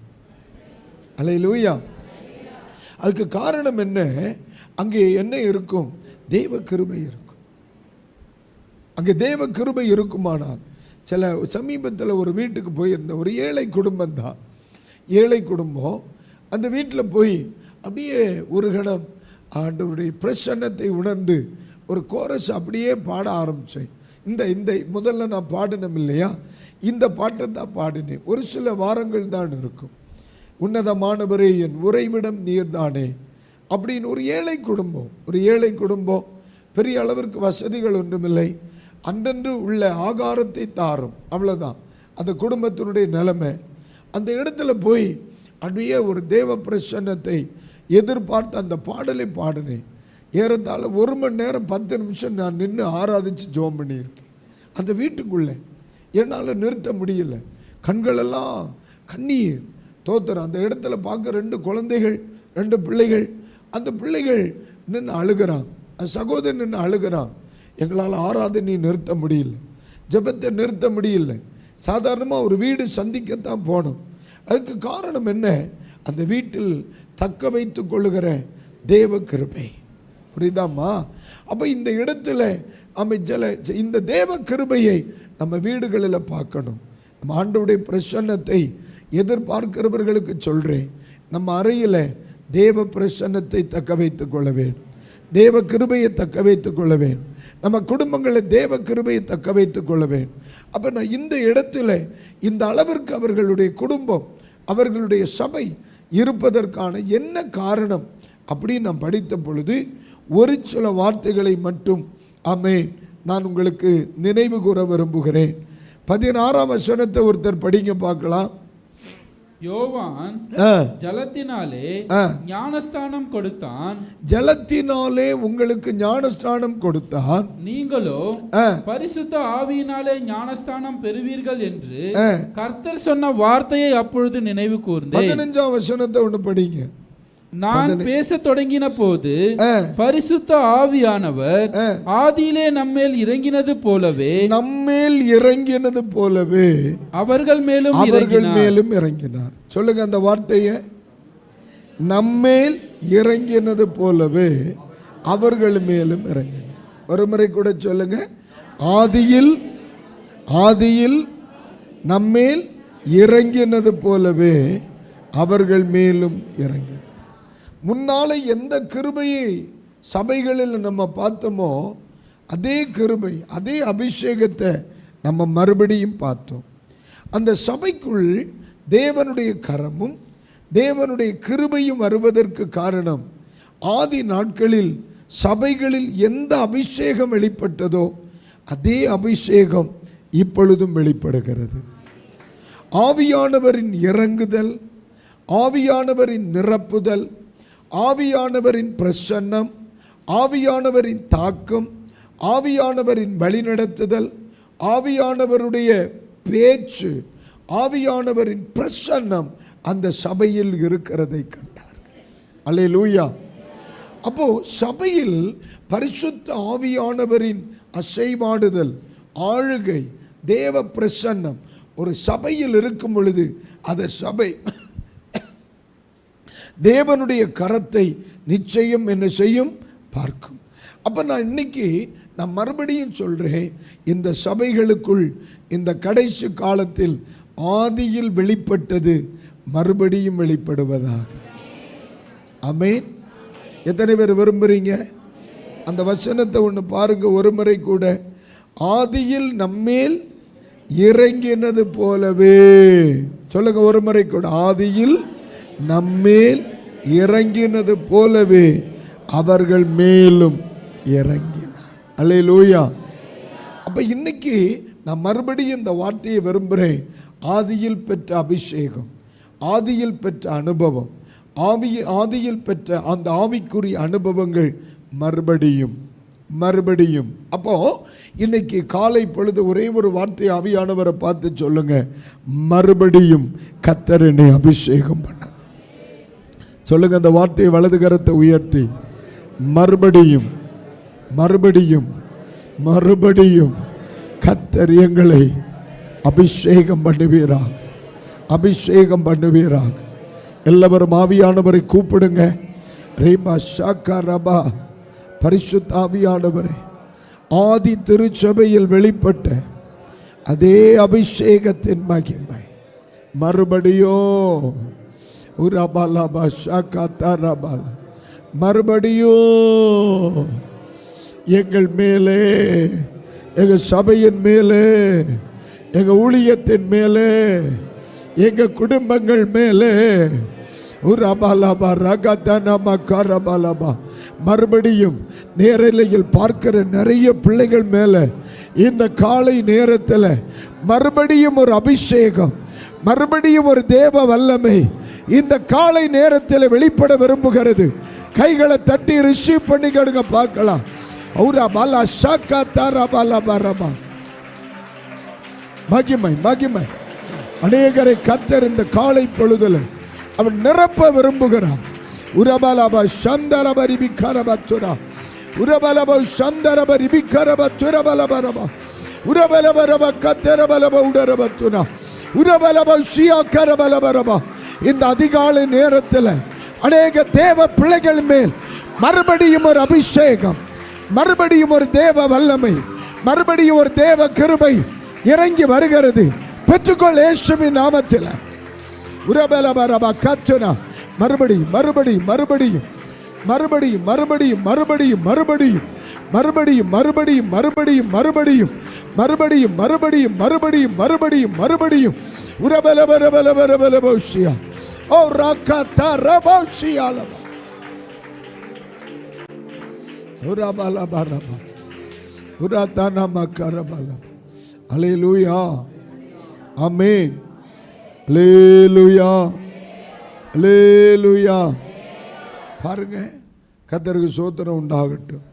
அல்லேலூயா. அதுக்கு காரணம் என்ன? அங்கே என்ன இருக்கும்? தேவ கிருபை இருக்கும். அங்கே தேவ கிருபை இருக்குமானால், சில சமீபத்தில் ஒரு வீட்டுக்கு போயிருந்த ஒரு ஏழை குடும்பம் தான், ஏழை குடும்பம். அந்த வீட்டில் போய் அப்படியே ஒரு கணம் ஆண்டவருடைய பிரசன்னத்தை உணர்ந்து ஒரு கோரஸ் அப்படியே பாட ஆரம்பித்தேன். இந்த முதல்ல நான் பாடினோம் இல்லையா, இந்த பாட்டை தான் பாடினேன். ஒரு சில வாரங்கள் தான் இருக்கும். உன்னதமானவரே என் உறைவிடம் நீர்தானே அப்படின்னு ஒரு ஏழை குடும்பம், பெரிய அளவிற்கு வசதிகள் ஒன்றுமில்லை, அன்றன்று உள்ள ஆகாரத்தை தாரும், அவ்வளோதான் அந்த குடும்பத்தினுடைய நிலைமை. அந்த இடத்துல போய் அப்படியே ஒரு தேவ பிரசன்னத்தை எதிர்பார்த்து அந்த பாடலை பாடினேன். ஏறத்தாழ 1 மணி நேரம் 10 நிமிஷம் நான் நின்று ஆராதித்து ஜெபம் பண்ணியிருக்கேன் அந்த வீட்டுக்குள்ளே. என்னால் நிறுத்த முடியல, கண்களெல்லாம் கண்ணீர் தோத்துறேன். அந்த இடத்துல பார்க்க 2 குழந்தைகள், 2 பிள்ளைகள். அந்த பிள்ளைகள் நின்று அழுகிறான், அந்த சகோதரன் நின்று அழுகிறான். எங்களால் ஆராதனை நிறுத்த முடியல, ஜெபத்தை நிறுத்த முடியல. சாதாரணமாக ஒரு வீடு சந்திக்கத்தான் போனோம். அதுக்கு காரணம் என்ன? அந்த வீட்டில் தக்க வைத்து கொள்ளுகிற தேவ கிருபை. புரியுதாம்மா? அப்போ இந்த இடத்துல இந்த தேவ கிருபையை நம்ம வீடுகளில் பார்க்கணும். நம்ம ஆண்டவருடைய பிரசன்னத்தை எதிர்பார்க்கிறவர்களுக்கு சொல்கிறேன், நம்ம அறையில் தேவ பிரசன்னத்தை தக்க வைத்து கொள்ள வேண்டும், தேவ கிருபையை தக்க வைத்து கொள்ள வேண்டும், நம்ம குடும்பங்களில் தேவ கிருபையை தக்க வைத்து கொள்ள வேண்டும். அப்போ நான் இந்த இடத்துல இந்த அளவிற்கு அவர்களுடைய குடும்பம், அவர்களுடைய சபை இருப்பதற்கான என்ன காரணம் அப்படின்னு நான் படித்த பொழுது ஒரு சில வார்த்தைகளை மட்டும் ஆமென் நான் உங்களுக்கு நினைவு கூற விரும்புகிறேன். 16ஆம் வசனத்தை ஒருத்தர் படிங்க பார்க்கலாம். யோவான் ஜலத்தினாலே ஞானஸ்தானம் கொடுத்தான், ஜலத்தினாலே உங்களுக்கு ஞானஸ்தானம் கொடுத்தான், நீங்களோ பரிசுத்த ஆவியினாலே ஞானஸ்தானம் பெறுவீர்கள் என்று கர்த்தர் சொன்ன வார்த்தையை அப்பொழுது நினைவு கூர்ந்தேன். 15ஆம் வசனத்தை ஒன்று படிங்க. நான் பேச தொடங்கின போது பரிசுத்த ஆவியானவர் ஆதியிலே நம்மேல் இறங்கினது போலவே அவர்கள் மேலும் இறங்கினார். சொல்லுங்க அந்த வார்த்தையை, நம்மேல் இறங்கினது போலவே அவர்கள் மேலும் இறங்கினார். ஒரு முறை கூட சொல்லுங்க, ஆதியில் நம்மேல் இறங்கினது போலவே அவர்கள் மேலும் இறங்கினார். முன்னாலே எந்த கிருபையை சபைகளில் நம்ம பார்த்தோமோ அதே கிருபை, அதே அபிஷேகத்தை நம்ம மறுபடியும் பார்த்தோம். அந்த சபைக்குள் தேவனுடைய கரமும் தேவனுடைய கிருபையும் வருவதற்கு காரணம், ஆதி நாட்களில் சபைகளில் எந்த அபிஷேகம் வெளிப்பட்டதோ அதே அபிஷேகம் இப்பொழுதும் வெளிப்படுகிறது. ஆவியானவரின் இறங்குதல், ஆவியானவரின் நிரப்புதல், ஆவியானவரின் பிரசன்னம், ஆவியானவரின் தாக்கம், ஆவியானவரின் வழிநடத்துதல், ஆவியானவருடைய பேச்சு, ஆவியானவரின் பிரசன்னம் அந்த சபையில் இருக்கிறதை கண்டார்கள். அல்லேலூயா. அப்போ சபையில் பரிசுத்த ஆவியானவரின் அசைவாடுதல், ஆளுகை, தேவ பிரசன்னம் ஒரு சபையில் இருக்கும் பொழுது அந்த சபை தேவனுடைய கரத்தை நிச்சயம் என்ன செய்யும்? பார்க்கும். அப்போ நான் மறுபடியும் சொல்கிறேன், இந்த சபைகளுக்குள் இந்த கடைசி காலத்தில் ஆதியில் வெளிப்பட்டது மறுபடியும் வெளிப்படுவதாக. ஆமென். எத்தனை பேர் விரும்புறீங்க? அந்த வசனத்தை ஒன்று பாருங்க ஒரு முறை கூட. ஆதியில் நம்மேல் இறங்கினது போலவே, சொல்லுங்க ஒரு முறை கூட. ஆதியில் நம்மேல் இறங்கினது போலவே அவர்கள் மேலும் இறங்கினார். அல்லேலூயா. அப்ப இன்னைக்கு நான் மறுபடியும் இந்த வார்த்தையை விரும்புகிறேன். ஆதியில் பெற்ற அபிஷேகம், ஆதியில் பெற்ற அனுபவம், ஆதியில் பெற்ற அந்த ஆவிக்குரிய அனுபவங்கள் மறுபடியும் மறுபடியும். அப்போ இன்னைக்கு காலை பொழுது ஒரே ஒரு வார்த்தை ஆவியானவரை பார்த்து சொல்லுங்க, மறுபடியும் கர்த்தர் என்னை அபிஷேகம் பண்ண சொல்லுங்க. அந்த வார்த்தையை வலது கரத்தை உயர்த்தி, மறுபடியும் மறுபடியும் மறுபடியும் கர்த்தர் எங்களை அபிஷேகம் பண்ணுவீராக, அபிஷேகம் பண்ணுவீராக. எல்லாரும் ஆவியானவரை கூப்பிடுங்க. ரேபா ஷாக்கா ரபா, பரிசுத்த ஆவியானவரே, ஆதி திருச்சபையில் வெளிப்பட்ட அதே அபிஷேகத்தின் மகிமை மறுபடியும் உரபலபா ஷாக்கா தரபல மறுபடியும் எங்கள் மேலே, எங்கள் சபையின் மேலே, எங்கள் ஊழியத்தின் மேலே, எங்கள் குடும்பங்கள் மேலே மறுபடியும் நேரலையில் பார்க்கிற நிறைய பிள்ளைகள் மேலே இந்த காலை நேரத்தில் மறுபடியும் ஒரு அபிஷேகம், மறுபடியும் ஒரு தேவ வல்லமை இந்த காலை நேரத்தில் வெளிப்பட விரும்புகிறது. கைகளை தட்டி ரிசீவ் பண்ணிக்கிடுங்க, பார்க்கலாம். மகிமை மகிமை. அநேகரை கர்த்தர் இந்த காலை பொழுதுல அவன் நிரப்ப விரும்புகிறான். உரபலப சந்தரபரி கரபத்துரா, உரபலப சந்தரபரி கரபத்துரபலபரப, உரபலபரப கத்தரபலப உடரபத்துனா, உரபலப சியா கரபலபரப. இந்த அதிகாலை நேரத்தில் அநேக தேவ பிள்ளைகள் மேல் மறுபடியும் ஒரு அபிஷேகம், மறுபடியும் ஒரு தேவ வல்லமை, மறுபடியும் ஒரு தேவ கிருபை இறங்கி வருகிறது. பெற்றுக்கொள் இயேசுவின் நாமத்தில். உரபலபரப கத்துனா, மறுபடியும் மறுபடியும் மறுபடியும் மறுபடியும் மறுபடியும் மறுபடியும் மறுபடியும் மறுபடியும் மறுபடியும் மறுபடியும் மறுபடியும் மறுபடியும் மறுபடியும் மறுபடியும் மறுபடியும் மறுபடியும் உரபலபரபலபரபலபோஷியா ஓ ராக்கா ரபோஷியாலப உரபலபரப உரதானா மக்கரபல. அல்லேலூயா, ஆமென். அல்லேலூயா, அல்லேலூயா. பாருங்க, கர்த்தருக்கு ஸ்தோத்திரம் உண்டாகட்டும்.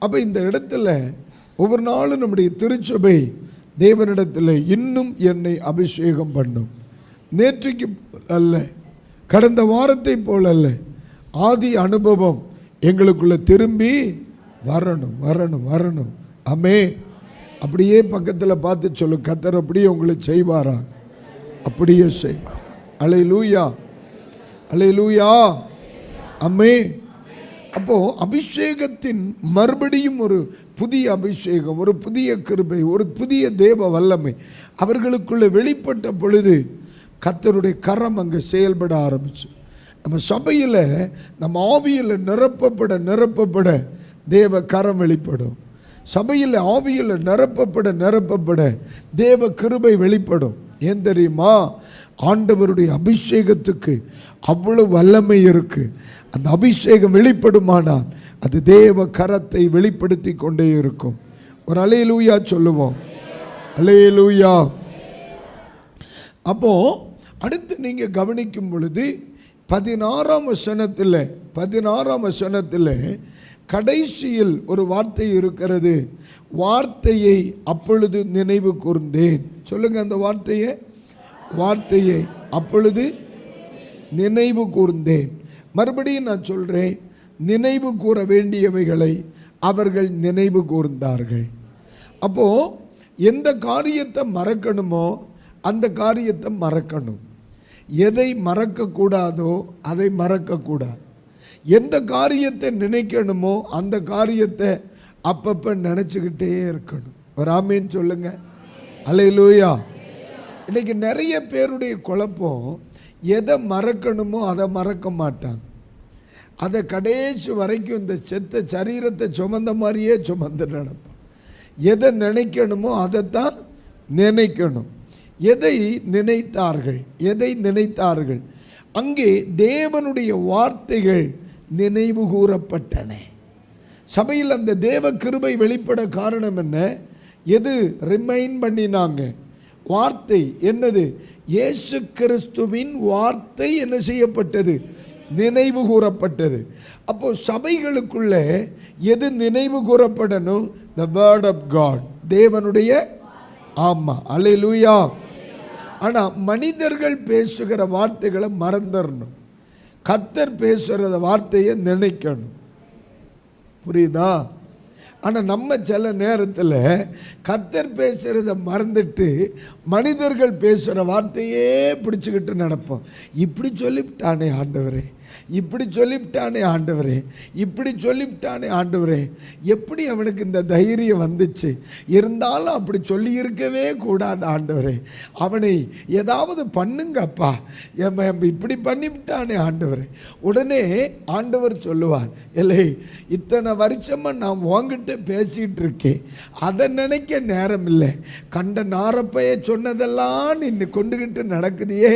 அப்போ இந்த இடத்துல ஒவ்வொரு நாளும் நம்முடைய திருச்சபை தேவனிடத்தில் இன்னும் என்னை அபிஷேகம் பண்ணும். நேற்றைக்கு அல்ல, கடந்த வாரத்தை போல அல்ல, ஆதி அனுபவம் எங்களுக்குள்ள திரும்பி வரணும் வரணும் வரணும். ஆமென். அப்படியே பக்கத்தில் பார்த்து சொல்லு, கர்த்தர் அப்படியே உங்களை செய்வாரா? அப்படியே செய்வார். அல்லேலூயா, அல்லேலூயா, ஆமென். அப்போ அபிஷேகத்தின் மறுபடியும் ஒரு புதிய அபிஷேகம், ஒரு புதிய கிருபை, ஒரு புதிய தேவ வல்லமை அவர்களுக்குள்ள வெளிப்பட்ட பொழுது கர்த்தருடைய கரம் அங்கே செயல்பட ஆரம்பிச்சு. நம்ம சபையில் நம்ம ஆவியில் நிரப்பப்பட நிரப்பப்பட தேவ கரம் வெளிப்படும். சபையில் ஆவியில் நிரப்பப்பட நிரப்பப்பட தேவ கிருபை வெளிப்படும். ஏன் தெரியுமா? ஆண்டவருடைய அபிஷேகத்துக்கு அவ்வளவு வல்லமை இருக்கு. அந்த அபிஷேகம் வெளிப்படுமானால் அது தேவ கரத்தை வெளிப்படுத்தி கொண்டே இருக்கும். ஒரு அல்லேலூயா சொல்லுவோம். அல்லேலூயா. அப்போ அடுத்து நீங்க கவனிக்கும் பொழுது 16ஆம் வசனத்தில் கடைசியில் ஒரு வார்த்தை இருக்கிறது. வார்த்தையை அப்பொழுது நினைவு கூர்ந்தேன். சொல்லுங்க அந்த வார்த்தையை. வார்த்தையை அப்பொழுது நினைவு கூர்ந்தேன். மறுபடியும் நான் சொல்றேன், நினைவு கூற வேண்டியவைகளை அவர்கள் நினைவு கூர்ந்தார்கள். அப்போ எந்த காரியத்தை மறக்கணுமோ அந்த காரியத்தை மறக்கணும். எதை மறக்கக்கூடாதோ அதை மறக்கக்கூடாது. எந்த காரியத்தை நினைக்கணுமோ அந்த காரியத்தை அப்பப்போ நினச்சிக்கிட்டே இருக்கணும். ஒரு ஆமீன் சொல்லுங்க. அல்லேலூயா. இன்னைக்கு நிறைய பேருடைய குழப்பம், எதை மறக்கணுமோ அதை மறக்க மாட்டாங்க, அதை கடைசி வரைக்கும் இந்த செத்த சரீரத்தை சுமந்த மாதிரியே சுமந்து நடப்பான். எதை நினைக்கணுமோ அதைத்தான் நினைக்கணும். எதை நினைத்தார்கள் அங்கே தேவனுடைய வார்த்தைகள் நினைவு கூறப்பட்டன. சபையில் அந்த தேவ கிருபை வெளிப்பட காரணம் என்ன? எது ரிமைண்ட் பண்ணினாங்க? வார்த்தை. என்னது? இயேசு கிறிஸ்துவின் வார்த்தை என்ன செய்யப்பட்டது? நினைவு கூறப்பட்டது. அப்போ சபைகளுக்குள்ள எது நினைவு கூறப்படணும்? the word of God, தேவனுடைய. ஆமா, அல்லேலூயா. ஆனா மனிதர்கள் பேசுகிற வார்த்தைகளை மறந்துடணும். கர்த்தர் பேசுகிற வார்த்தையை நினைக்கணும். புரியுதா? ஆனால் நம்ம சில நேரத்தில் கர்த்தர் பேசுகிறத மறந்துட்டு மனிதர்கள் பேசுகிற வார்த்தையே பிடிச்சிக்கிட்டு நடப்போம். இப்படி சொல்லிவிட்டானே ஆண்டவரே, இப்படி சொல்லிவிட்டானே ஆண்டவரே, இப்படி சொல்லிவிட்டானே ஆண்டவரே. எப்படி அவனுக்கு இந்த தைரியம் வந்துச்சு? இருந்தாலும் அப்படி சொல்லியிருக்கவே கூடாது ஆண்டவரே. அவனை ஏதாவது பண்ணுங்கப்பா, இப்படி பண்ணிவிட்டானே ஆண்டவரே. உடனே ஆண்டவர் சொல்லுவார், இல்லை இத்தனை வருஷமாக நான் உங்ககிட்ட பேசிகிட்டு இருக்கேன், அதை நினைக்க நேரம் இல்லை. கண்ட நாரப்பைய சொன்னதெல்லாம் நின்று கொண்டுகிட்டு நடக்குதியே,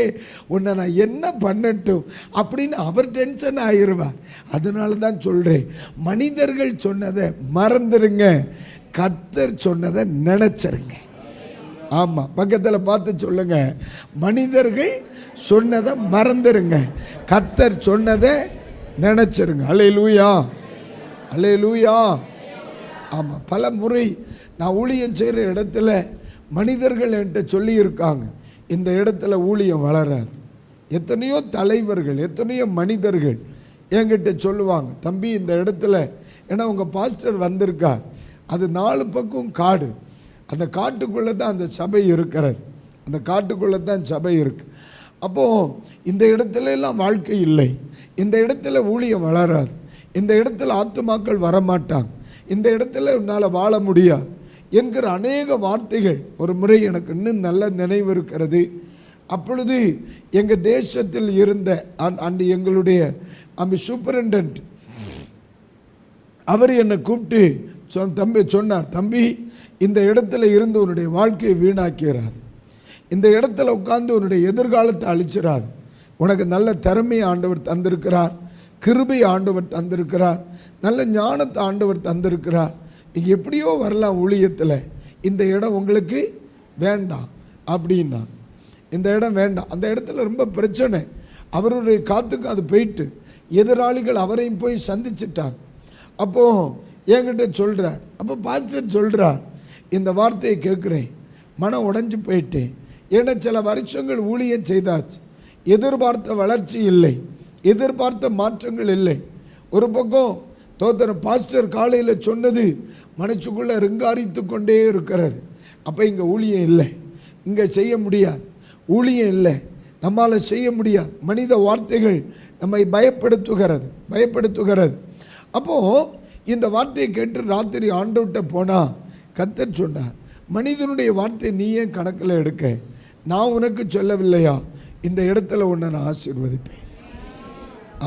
உன்னை நான் என்ன பண்ணட்டும் அப்படின்னு அவர் டென்ஷன் ஆகிருவார். அதனால தான் சொல்கிறேன், மனிதர்கள் சொன்னதை மறந்துடுங்க, கர்த்தர் சொன்னதை நினைச்சிருங்க. ஆமாம், பக்கத்தில் பார்த்து சொல்லுங்க, மனிதர்கள் சொன்னதை மறந்துடுங்க, கர்த்தர் சொன்னதை நினைச்சிருங்க. அல்லேலூயா, அல்லேலூயா. ஆமாம், பல முறை நான் ஊழியம் செய்கிற இடத்துல மனிதர்கள் என்கிட்ட சொல்லியிருக்காங்க, இந்த இடத்துல ஊழியம் வளராது. எத்தனையோ தலைவர்கள், எத்தனையோ மனிதர்கள் என்கிட்ட சொல்லுவாங்க, தம்பி இந்த இடத்துல, ஏன்னா உங்கள் பாஸ்டர் வந்திருக்கார், அது 4 பக்கம் காடு, அந்த காட்டுக்குள்ளே தான் அந்த சபை இருக்கிறது, அந்த காட்டுக்குள்ளே தான் சபை இருக்குது. அப்போது இந்த இடத்துல எல்லாம் வாழ்க்கை இல்லை, இந்த இடத்துல ஊழியம் வளராது, இந்த இடத்துல ஆத்துமாக்கள் வரமாட்டாங்க, இந்த இடத்துல உன்னால் வாழ முடியாது என்கிற அநேக வார்த்தைகள். ஒரு முறை எனக்கு இன்னும் நல்ல நினைவு இருக்கிறது. அப்பொழுது எங்கள் தேசத்தில் இருந்த அந்த எங்களுடைய அந்த சூப்பரிண்டென்ட் அவர் என்னை கூப்பிட்டு சொன்னார், தம்பி இந்த இடத்துல இருந்து உன்னுடைய வாழ்க்கையை வீணாக்கிறாது, இந்த இடத்துல உட்கார்ந்து உன்னுடைய எதிர்காலத்தை அழிச்சிடாது, உனக்கு நல்ல திறமையை ஆண்டவர் தந்திருக்கிறார், கிருபை ஆண்டவர் தந்திருக்கிறார், நல்ல ஞானத்தை ஆண்டவர் தந்திருக்கிறார், நீங்கள் எப்படியோ வரலாம் ஊழியத்தில், இந்த இடம் உங்களுக்கு வேண்டாம் அப்படின்னா. இந்த இடம் வேண்டாம், அந்த இடத்துல ரொம்ப பிரச்சனை, அவருடைய காத்துக்கு அது போயிட்டு எதிராளிகள் அவரையும் போய் சந்திச்சிட்டாங்க. அப்போது என்கிட்ட சொல்கிறார், அப்போ பாஸ்டர் சொல்கிறார், இந்த வார்த்தையை கேட்குறேன், மனம் உடைஞ்சு போயிட்டேன், ஏன்னா சில வருஷங்கள் ஊழியம் செய்தாச்சு, எதிர்பார்த்த வளர்ச்சி இல்லை, எதிர்பார்த்த மாற்றங்கள் இல்லை. ஒரு பக்கம் தோத்திர பாஸ்டர் காலையில் சொன்னது மனசுக்குள்ளே ரிங்காரித்து கொண்டே இருக்கிறது, அப்போ இங்கே ஊழியம் இல்லை, இங்கே செய்ய முடியாது, ஊழியம் இல்லை, நம்மால் செய்ய முடியாது, மனித வார்த்தைகள் நம்மை பயப்படுத்துகிறது. அப்போது இந்த வார்த்தையை கேட்டு ராத்திரி ஆண்டவர்கிட்ட போனால் கர்த்தர் சொன்னார், மனிதனுடைய வார்த்தை நீ ஏன் கணக்கில் எடுக்க, நான் உனக்கு சொல்லவில்லையா, இந்த இடத்துல உன்னை நான் ஆசீர்வதிப்பேன்.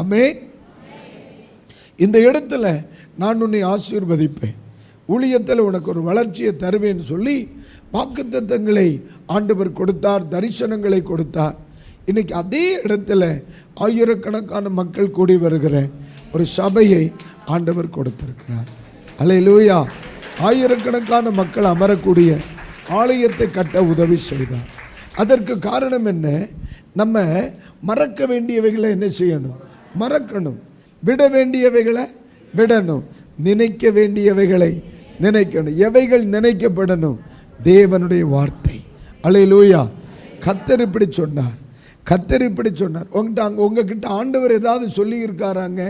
ஆமென். இந்த இடத்துல நான் உன்னை ஆசீர்வதிப்பேன், ஊழியத்தில் உனக்கு ஒரு வளர்ச்சியை தருவேன்னு சொல்லி வாக்குத்தத்தங்களை ஆண்டவர் கொடுத்தார், தரிசனங்களை கொடுத்தார். இன்னைக்கு அதே இடத்துல ஆயிரக்கணக்கான மக்கள் கூடி வருகிற ஒரு சபையை ஆண்டவர் கொடுத்திருக்கிறார். அல்லேலூயா. ஆயிரக்கணக்கான மக்கள் அமரக்கூடிய ஆலயத்தை கட்ட உதவி செய்தார். அதற்கு காரணம் என்ன? நம்ம மறக்க வேண்டியவைகளை என்ன செய்யணும்? மறக்கணும். விட வேண்டியவைகளை விடணும், நினைக்க வேண்டியவைகளை நினைக்கணும். எவைகள் நினைக்கப்படணும்? தேவனுடைய வார்த்தை. அல்லேலூயா. கர்த்தர் இப்படி சொன்னார், கர்த்தர் இப்படி சொன்னார். உங்ககிட்ட ஆண்டவர் ஏதாவது சொல்லி இருக்காராங்க?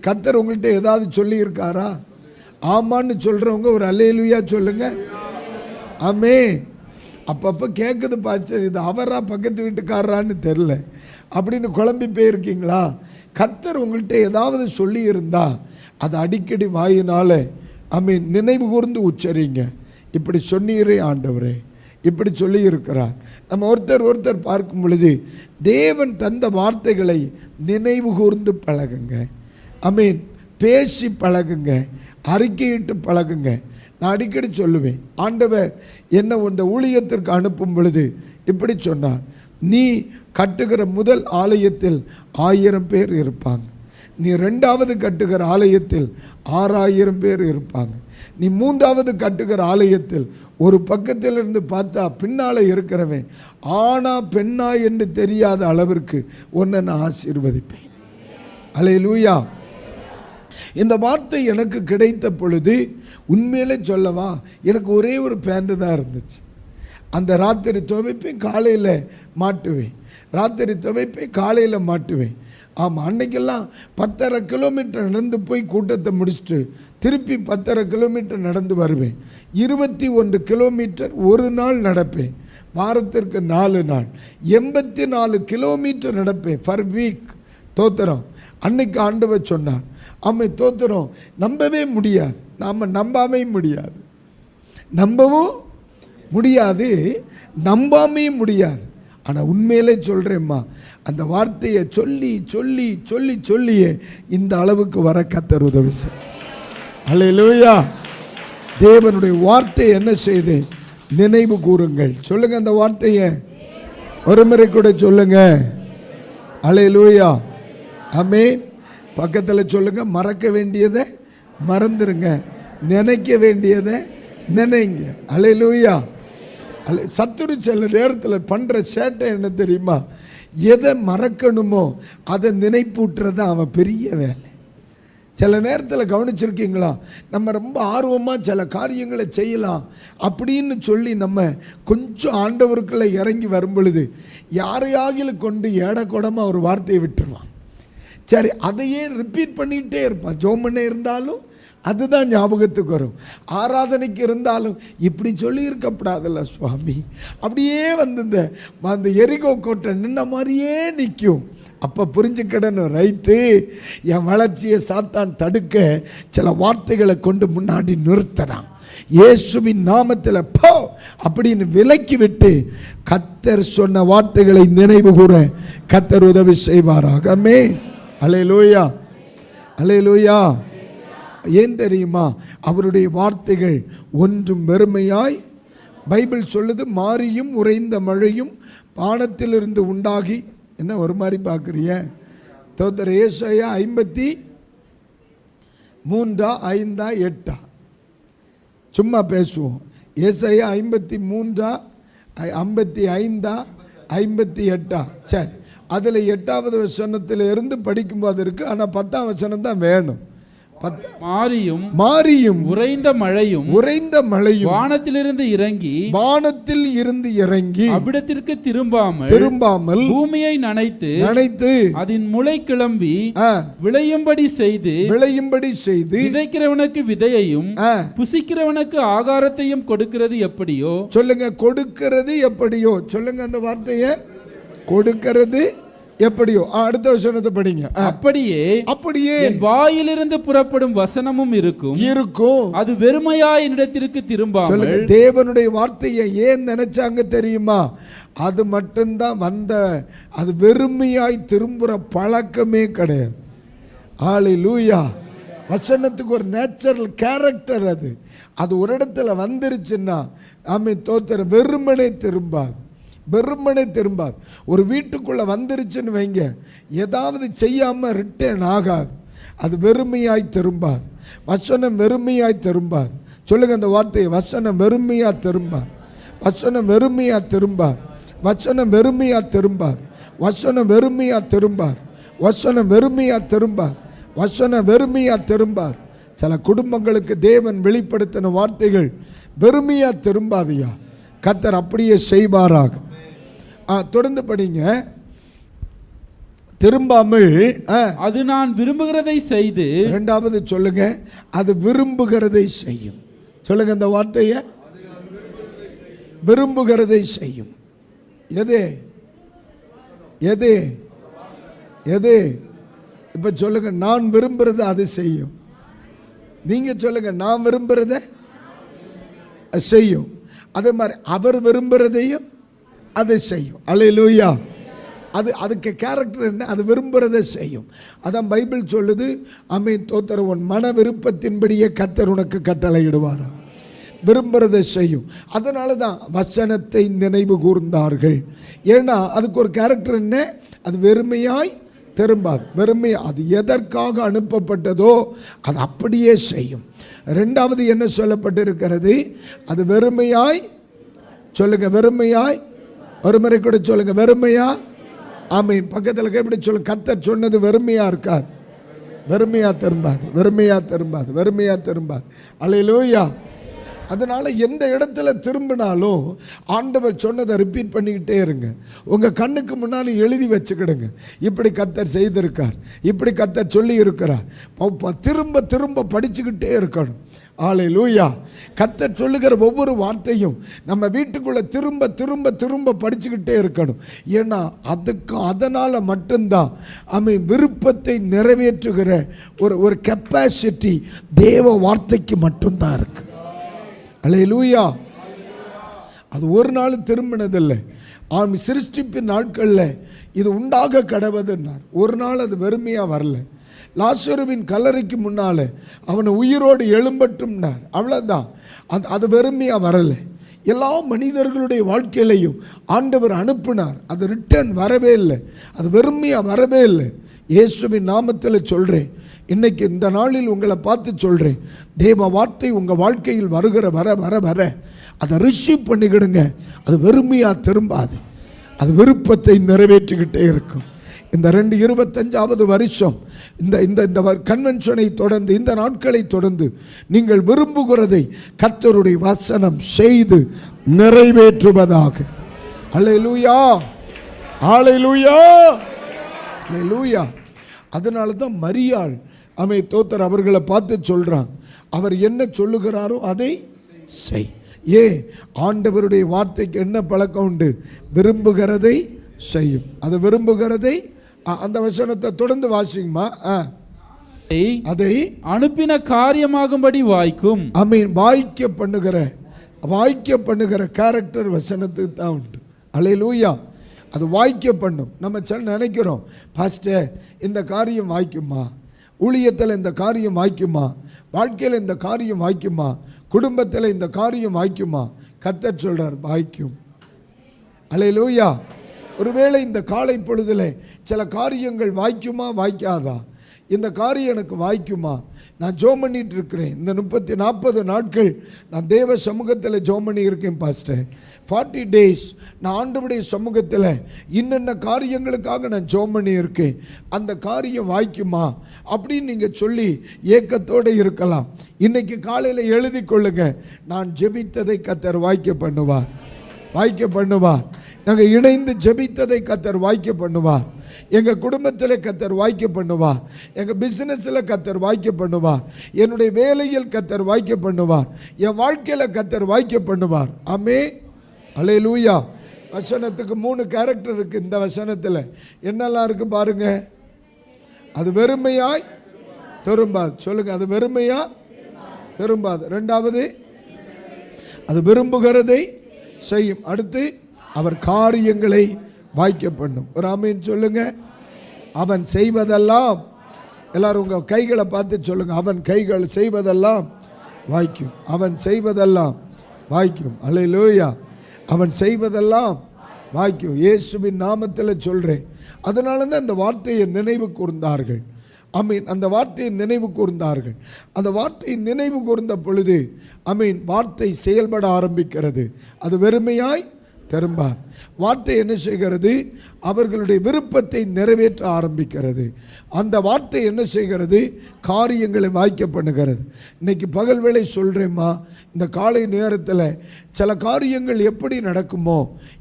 கர்த்தர் உங்கள்கிட்ட ஏதாவது சொல்லி இருக்காரா? ஆமான்னு சொல்கிறவங்க ஒரு அல்லேலூயா சொல்லுங்க. ஆமென். அப்பப்போ கேட்குது பாஸ்டர், இது அவரா பக்கத்து வீட்டுக்காரரான்னு தெரில அப்படின்னு குழம்பி போயிருக்கீங்களா? கர்த்தர் உங்கள்கிட்ட ஏதாவது சொல்லி இருந்தா அது அடிக்கடி வாயினால நினைவு கூர்ந்து உச்சரிங்க. இப்படி சொன்னீரே ஆண்டவரே, இப்படி சொல்லி இருக்கிறார், நம்ம ஒருத்தர் பார்க்கும் பொழுது தேவன் தந்த வார்த்தைகளை நினைவு கூர்ந்து பழகுங்க. ஆமென். பேசி பழகுங்க, அறிக்கையிட்டு பழகுங்க. நான் அடிக்கடி சொல்லுவேன், ஆண்டவர் என்ன இந்த ஊழியத்திற்கு அனுப்பும் பொழுது இப்படி சொன்னார், நீ கட்டுகிற முதல் ஆலயத்தில் 1000 பேர் இருப்பாங்க, நீ 2வது கட்டுகிற ஆலயத்தில் 6000 பேர் இருப்பாங்க, நீ 3வது கட்டுகிற ஆலயத்தில் ஒரு பக்கத்தில் இருந்து பார்த்தா பின்னால் இருக்கிறவன் ஆனா பெண்ணா என்று தெரியாத அளவிற்கு உன்னை நான் ஆசீர்வதிப்பேன். அல்லேலூயா. இந்த வார்த்தை எனக்கு கிடைத்த பொழுது உண்மையிலே சொல்லவா, எனக்கு ஒரே ஒரு பேண்ட் தான் இருந்துச்சு. அந்த ராத்திரி துவைப்பேன், காலையில் மாட்டுவேன், ராத்திரி துவைப்பேன், காலையில் மாட்டுவேன். ஆமாம், அன்னைக்கெல்லாம் 10.5 கிலோமீட்டர் நடந்து போய் கூட்டத்தை முடிச்சுட்டு திருப்பி 10.5 கிலோமீட்டர் நடந்து வருவேன். 21 கிலோமீட்டர் ஒரு நாள் நடப்பேன், வாரத்திற்கு 4 நாள் 84 கிலோமீட்டர் நடப்பேன் ஃபர் வீக். தோத்திரம். அன்னைக்கு ஆண்டவர் சொன்னார், அம்மை தோத்திரம், நம்பவே முடியாது, நாம் நம்பாமே முடியாது, நம்பவும் முடியாது, நம்பாமையும் முடியாது. ஆனால் உண்மையிலே சொல்கிறேம்மா, அந்த வார்த்தையை சொல்லி சொல்லி சொல்லி சொல்லியே இந்த அளவுக்கு வர கர்த்தர் உதவி செய்ய. அல்லேலூயா. தேவனுடைய வார்த்தை என்ன செய்து நினைவு கூறுங்கள். சொல்லுங்க அந்த வார்த்தையை ஒரு முறை கூட சொல்லுங்க. அல்லேலூயா. ஆமென். பக்கத்தில் சொல்லுங்க, மறக்க வேண்டியதை மறந்துருங்க, நினைக்க வேண்டியதை நினைங்க. அல்லேலூயா. சத்துரு சில நேரத்தில் பண்ணுற சேட்டை என்ன தெரியுமா, எதை மறக்கணுமோ அதை நினைப்பூட்டுறது அவன் பெரிய வேலை. சில நேரத்தில் கவனிச்சிருக்கீங்களா, நம்ம ரொம்ப ஆர்வமாக சில காரியங்களை செய்யலாம் அப்படின்னு சொல்லி நம்ம கொஞ்சம் ஆண்டவருக்குள்ளே இறங்கி வரும் பொழுது யாரையாகிலும் கொண்டு ஏடக்கூடமாக ஒரு வார்த்தையை விட்டுருவான். சரி, அதையே ரிப்பீட் பண்ணிக்கிட்டே இருப்பான். ஜோமனே இருந்தாலும் அதுதான் ஞாபகத்துக்கு வரும், ஆராதனைக்கு இருந்தாலும் இப்படி சொல்லியிருக்கப்படாதுல்ல சுவாமி, அப்படியே வந்து அந்த எரிகோ கோட்டை நின்ன மாதிரியே நிற்கும். அப்போ புரிஞ்சுக்கிடணும், ரைட்டு, என் வளர்ச்சியை சாத்தான் தடுக்க சில வார்த்தைகளை கொண்டு முன்னாடி நிறுத்துறான். இயேசுவின் நாமத்தில் போ அப்படின்னு விலக்கி விட்டு கர்த்தர் சொன்ன வார்த்தைகளை நினைவு கூற கர்த்தர் உதவி செய்வாராக. ஆமென். அல்லேலூயா. அல்லேலூயா. ஏன் தெரியுமா, அவருடைய வார்த்தைகள் ஒன்றும் வெறுமையாய், பைபிள் சொல்லுது, மாரியும் உறைந்த மழையும் பானத்திலிருந்து உண்டாகி. என்ன ஒரு மாதிரி பார்க்குறிய? தோத்தர ஏசாயா 53:5-8 சும்மா பேசுவோம். ஏசாயா 53:55-58. சரி, அதில் 8வது வசனத்தில் இருந்து படிக்கும்போது இருக்கு, ஆனால் 10ஆம் வசனம் தான் வேணும். மாரியும் உறைந்த மழையும் வானத்திலிருந்து இறங்கி அவ்விடத்திற்கு திரும்பாமல் பூமியை நனைத்து அதன் முளை கிளம்பி விளையும்படி செய்து விதைக்கிறவனுக்கு விதையையும் புசிக்கிறவனுக்கு ஆகாரத்தையும் கொடுக்கிறது எப்படியோ. சொல்லுங்க, கொடுக்கிறது எப்படியோ. சொல்லுங்க அந்த வார்த்தையை, கொடுக்கிறது எப்படியோ. அடுத்த வசனத்தை படிங்க. அப்படியே என் வாயிலிருந்து புறப்படும் வசனமும் இருக்கும், அது வெறுமையாய் என்னிடத்திற்கு திரும்பாமல். தேவனுடைய வார்த்தையை ஏன் நினைச்சாங்க தெரியுமா? அது மட்டும்தான் வந்த, அது வெறுமையாய் திரும்புற பழக்கமே கிடையாது. ஹல்லேலூயா. வசனத்துக்கு ஒரு நேச்சுரல் கேரக்டர், அது ஒரு இடத்துல வந்துருச்சுன்னா ஆமென் தோத்திரம், வெறுமனே திரும்பாது. ஒரு வீட்டுக்குள்ளே வந்துருச்சுன்னு வைங்க, ஏதாவது செய்யாமல் ரிட்டர்ன் ஆகாது, அது வெறுமையாய் திரும்பாது. வசனம் வெறுமையாய் திரும்பாது. சொல்லுங்க அந்த வார்த்தையை, வசனம் வெறுமையாக திரும்பாது. வசனம் வெறுமையாக திரும்பாது. வசனம் வெறுமையாக திரும்பாது. வசனம் வெறுமையாக திரும்பாது. வசனம் வெறுமையாக திரும்பாது. வசனம் வெறுமையாக திரும்பாது. சில குடும்பங்களுக்கு தேவன் வெளிப்படுத்தின வார்த்தைகள் வெறுமையாக திரும்பாதியா. கர்த்தர் அப்படியே செய்வாராக. தொடர்ந்து படிங்க. திரும்பாமல் அது நான் விரும்புகிறதை செய்து. 2வது சொல்லுங்க, அது விரும்புகிறதை செய்யும். சொல்லுங்க அந்த வார்த்தையை, விரும்புகிறதை செய்யும். எது இப்ப சொல்லுங்க, நான் விரும்புறது அது செய்யும். நீங்க சொல்லுங்க, நான் விரும்புறத செய்யும். அதே மாதிரி அவர் விரும்புறதையும் அதை செய்யும். அல்லேலூயா. அதுக்கு கேரக்டர் என்ன? அது விரும்புகிறதை செய்யும். அதான் பைபிள் சொல்லுது, ஆமென் தோத்திரம், உன் மன விருப்பத்தின்படியே கர்த்தர் உனக்கு கட்டளையிடுவாரா. விரும்புகிறதை செய்யும். அதனால தான் வசனத்தை நினைவு கூர்ந்தார்கள். ஏன்னா அதுக்கு ஒரு கேரக்டர் என்ன? அது வெறுமையாய் திரும்பாது. அது எதற்காக அனுப்பப்பட்டதோ அது அப்படியே செய்யும். ரெண்டாவது என்ன சொல்லப்பட்டிருக்கிறது? அது வெறுமையாய், சொல்லுங்க, வெறுமையாய். ஒரு முறை கூட சொல்லுங்க, வெறுமையா. ஆமென். பக்கத்தில் எப்படி சொல்லுங்க, கர்த்தர் சொன்னது வெறுமையா இருக்காது, வெறுமையா திரும்பாது. அல்லேலூயா. அதனால் எந்த இடத்துல திரும்பினாலும் ஆண்டவர் சொன்னதை ரிப்பீட் பண்ணிக்கிட்டே இருங்க. உங்கள் கண்ணுக்கு முன்னால் எழுதி வச்சுக்கிடுங்க. இப்படி கர்த்தர் செய்திருக்கார், இப்படி கர்த்தர் சொல்லி இருக்கிறார். திரும்ப திரும்ப படிச்சுக்கிட்டே இருக்கணும். அல்லேலூயா. கர்த்தர் சொல்லுகிற ஒவ்வொரு வார்த்தையும் நம்ம வீட்டுக்குள்ளே திரும்ப திரும்ப திரும்ப படிச்சுக்கிட்டே இருக்கணும். ஏன்னா அதனால் மட்டும்தான் விருப்பத்தை நிறைவேற்றுகிற ஒரு கெப்பாசிட்டி தேவ வார்த்தைக்கு மட்டும்தான் இருக்கு. அல்லேலூயா. அது ஒரு நாள் திரும்பினதில்லை. சிருஷ்டிப்பின் நாட்களில் இது உண்டாக கடவுதுன்னார். ஒரு நாள் அது வெறுமையாக வரல. லாசருவின் கல்லறைக்கு முன்னால் அவனை உயிரோடு எழும்பட்டும்னார். அவ்வளோதான். அது வெறுமையாக வரலை. எல்லா மனிதர்களுடைய வாழ்க்கையிலையும் ஆண்டவர் அனுப்பினார். அது ரிட்டர்ன் வரவே இல்லை, அது வெறுமையாக வரவே இல்லை. இயேசுவின் நாமத்தில் சொல்கிறேன், இன்னைக்கு இந்த நாளில் உங்களை பார்த்து சொல்கிறேன், தேவ வார்த்தை உங்கள் வாழ்க்கையில் வருகிற வர அதை ரிசீவ் பண்ணிக்கிடுங்க. அது வெறுமையாக திரும்பாது, அது விருப்பத்தை நிறைவேற்றிக்கிட்டே இருக்கும். இந்த 2025வது வருஷம் இந்த கன்வென்ஷனை தொடர்ந்து, இந்த நாட்களை தொடர்ந்து நீங்கள் விரும்புகிறதை கர்த்தருடைய வசனம் செய்து நிறைவேற்றுவதாக. அல்லேலூயா, அல்லேலூயா, அல்லேலூயா. அதனால தான் மரியாள் தோத்தர் அவர்களை பார்த்து சொல்றான், அவர் என்ன சொல்லுகிறாரோ அதை செய். ஆண்டவருடைய வார்த்தைக்கு என்ன பழக்கம் உண்டு? விரும்புகிறதை செய்யும். அது விரும்புகிறதை, அந்த வசனத்தை தொடர்ந்து வாசிங்கம்மா. அதை அனுப்பின காரியமாகும்படி வாய்க்கும். வாய்க்க பண்ணுகிற கேரக்டர் வசனத்துக்கு தான் உண்டு. அல்லேலூயா. அது வாய்க்க பண்ணும். நம்ம நினைக்கிறோம், பாஸ்டர் இந்த காரியம் வாய்க்குமா, ஊழியத்தில் இந்த காரியம் வாய்க்குமா, வாழ்க்கையில் இந்த காரியம் வாய்க்குமா, குடும்பத்தில் இந்த காரியம் வாய்க்குமா? கர்த்தர் சொல்றார், வாய்க்கும். அல்லேலூயா. ஒருவேளை இந்த காலை பொழுதில் சில காரியங்கள் வாய்க்குமா, வாய்க்காதா? இந்த காரியம் எனக்கு வாய்க்குமா? நான் ஜெபம் பண்ணிட்டு இருக்கிறேன். இந்த 40 நாட்கள் நான் தேவ சமூகத்தில் ஜெபம் பண்ணி இருக்கேன் பாஸ்டர். 40 days நான் ஆண்டவருடைய சமூகத்தில் இன்னென்ன காரியங்களுக்காக நான் ஜெபம் பண்ணி இருக்கேன். அந்த காரியம் வாய்க்குமா அப்படின்னு நீங்கள் சொல்லி ஏக்கத்தோடு இருக்கலாம். இன்னைக்கு காலையில் எழுதி கொள்ளுங்க, நான் ஜெபித்ததை கர்த்தர் வாய்க்க பண்ணுவார். நாங்கள் இணைந்து ஜெபித்ததை கர்த்தர் வாய்க்க பண்ணுவார். எங்கள் குடும்பத்தில் கர்த்தர் வாய்க்க பண்ணுவார். எங்கள் பிஸ்னஸில் கர்த்தர் வாய்க்க பண்ணுவார். என்னுடைய வேலையில் கர்த்தர் வாய்க்க பண்ணுவார். என் வாழ்க்கையில் கர்த்தர் வாய்க்க பண்ணுவார். ஆமென். அல்லேலூயா. வசனத்துக்கு 3 கேரக்டர் இருக்குது. இந்த வசனத்தில் என்னெல்லாம் இருக்கு பாருங்க. அது வெறுமையாய் திரும்பாது. சொல்லுங்க, அது வெறுமையா திரும்பாது. ரெண்டாவது, அது விரும்புகிறதை செய்யும். அடுத்து, அவர் காரியங்களை வாய்க்க பண்ணும். ஒரு ஆமென் சொல்லுங்க. அவன் செய்வதெல்லாம், எல்லாரும் உங்க கைகளை பார்த்து சொல்லுங்க, அவன் கைகள் செய்வதெல்லாம் வாய்க்கும். அவன் செய்வதெல்லாம் வாய்க்கும். அல்லேலூயா. அவன் செய்வதெல்லாம் வாய்க்கும். இயேசுவின் நாமத்தில் சொல்றேன். அதனால தான் இந்த வார்த்தையை நினைவு கூர்ந்தார்கள். ஆமீன். அந்த வார்த்தையை நினைவு கூர்ந்தார்கள். அந்த வார்த்தையை நினைவு கூர்ந்த பொழுது ஆமீன், வார்த்தை செயல்பட ஆரம்பிக்கிறது. அது வெறுமையாய் திரும்பாது. வார்த்தை என்ன செய்கிறது? அவர்களுடைய விருப்பத்தை நிறைவேற்ற ஆரம்பிக்கிறது. அந்த வார்த்தை என்ன செய்கிறது? காரியங்களை வாய்க்க பண்ணுகிறது. இன்னைக்கு பகல் வேளை சொல்கிறேம்மா, இந்த காலை நேரத்தில் சில காரியங்கள் எப்படி நடக்குமோ,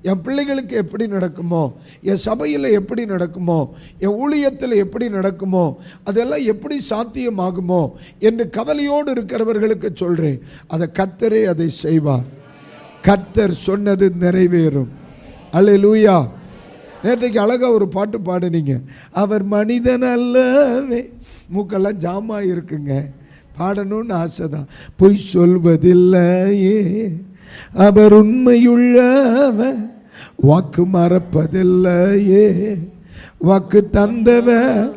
என் பிள்ளைகளுக்கு எப்படி நடக்குமோ, என் சபையில் எப்படி நடக்குமோ, என் ஊழியத்தில் எப்படி நடக்குமோ, அதெல்லாம் எப்படி சாத்தியமாகுமோ என்று கவலையோடு இருக்கிறவர்களுக்கு சொல்கிறேன், அதை கர்த்தரே அதை செய்வார். கர்த்தர் சொன்னது நிறைவேறும். அல்லேலூயா. நேற்றைக்கு அழகாக ஒரு பாட்டு பாடுனீங்க, அவர் மனிதன் அல்லவே. மூக்கெல்லாம் ஜாமா இருக்குங்க, பாடணும்னு ஆசை தான். பொய் சொல்வதில்லையே, அவர் உண்மையுள்ளவர், வாக்கு மறப்பதில்லையே. வாக்கு தந்தவர்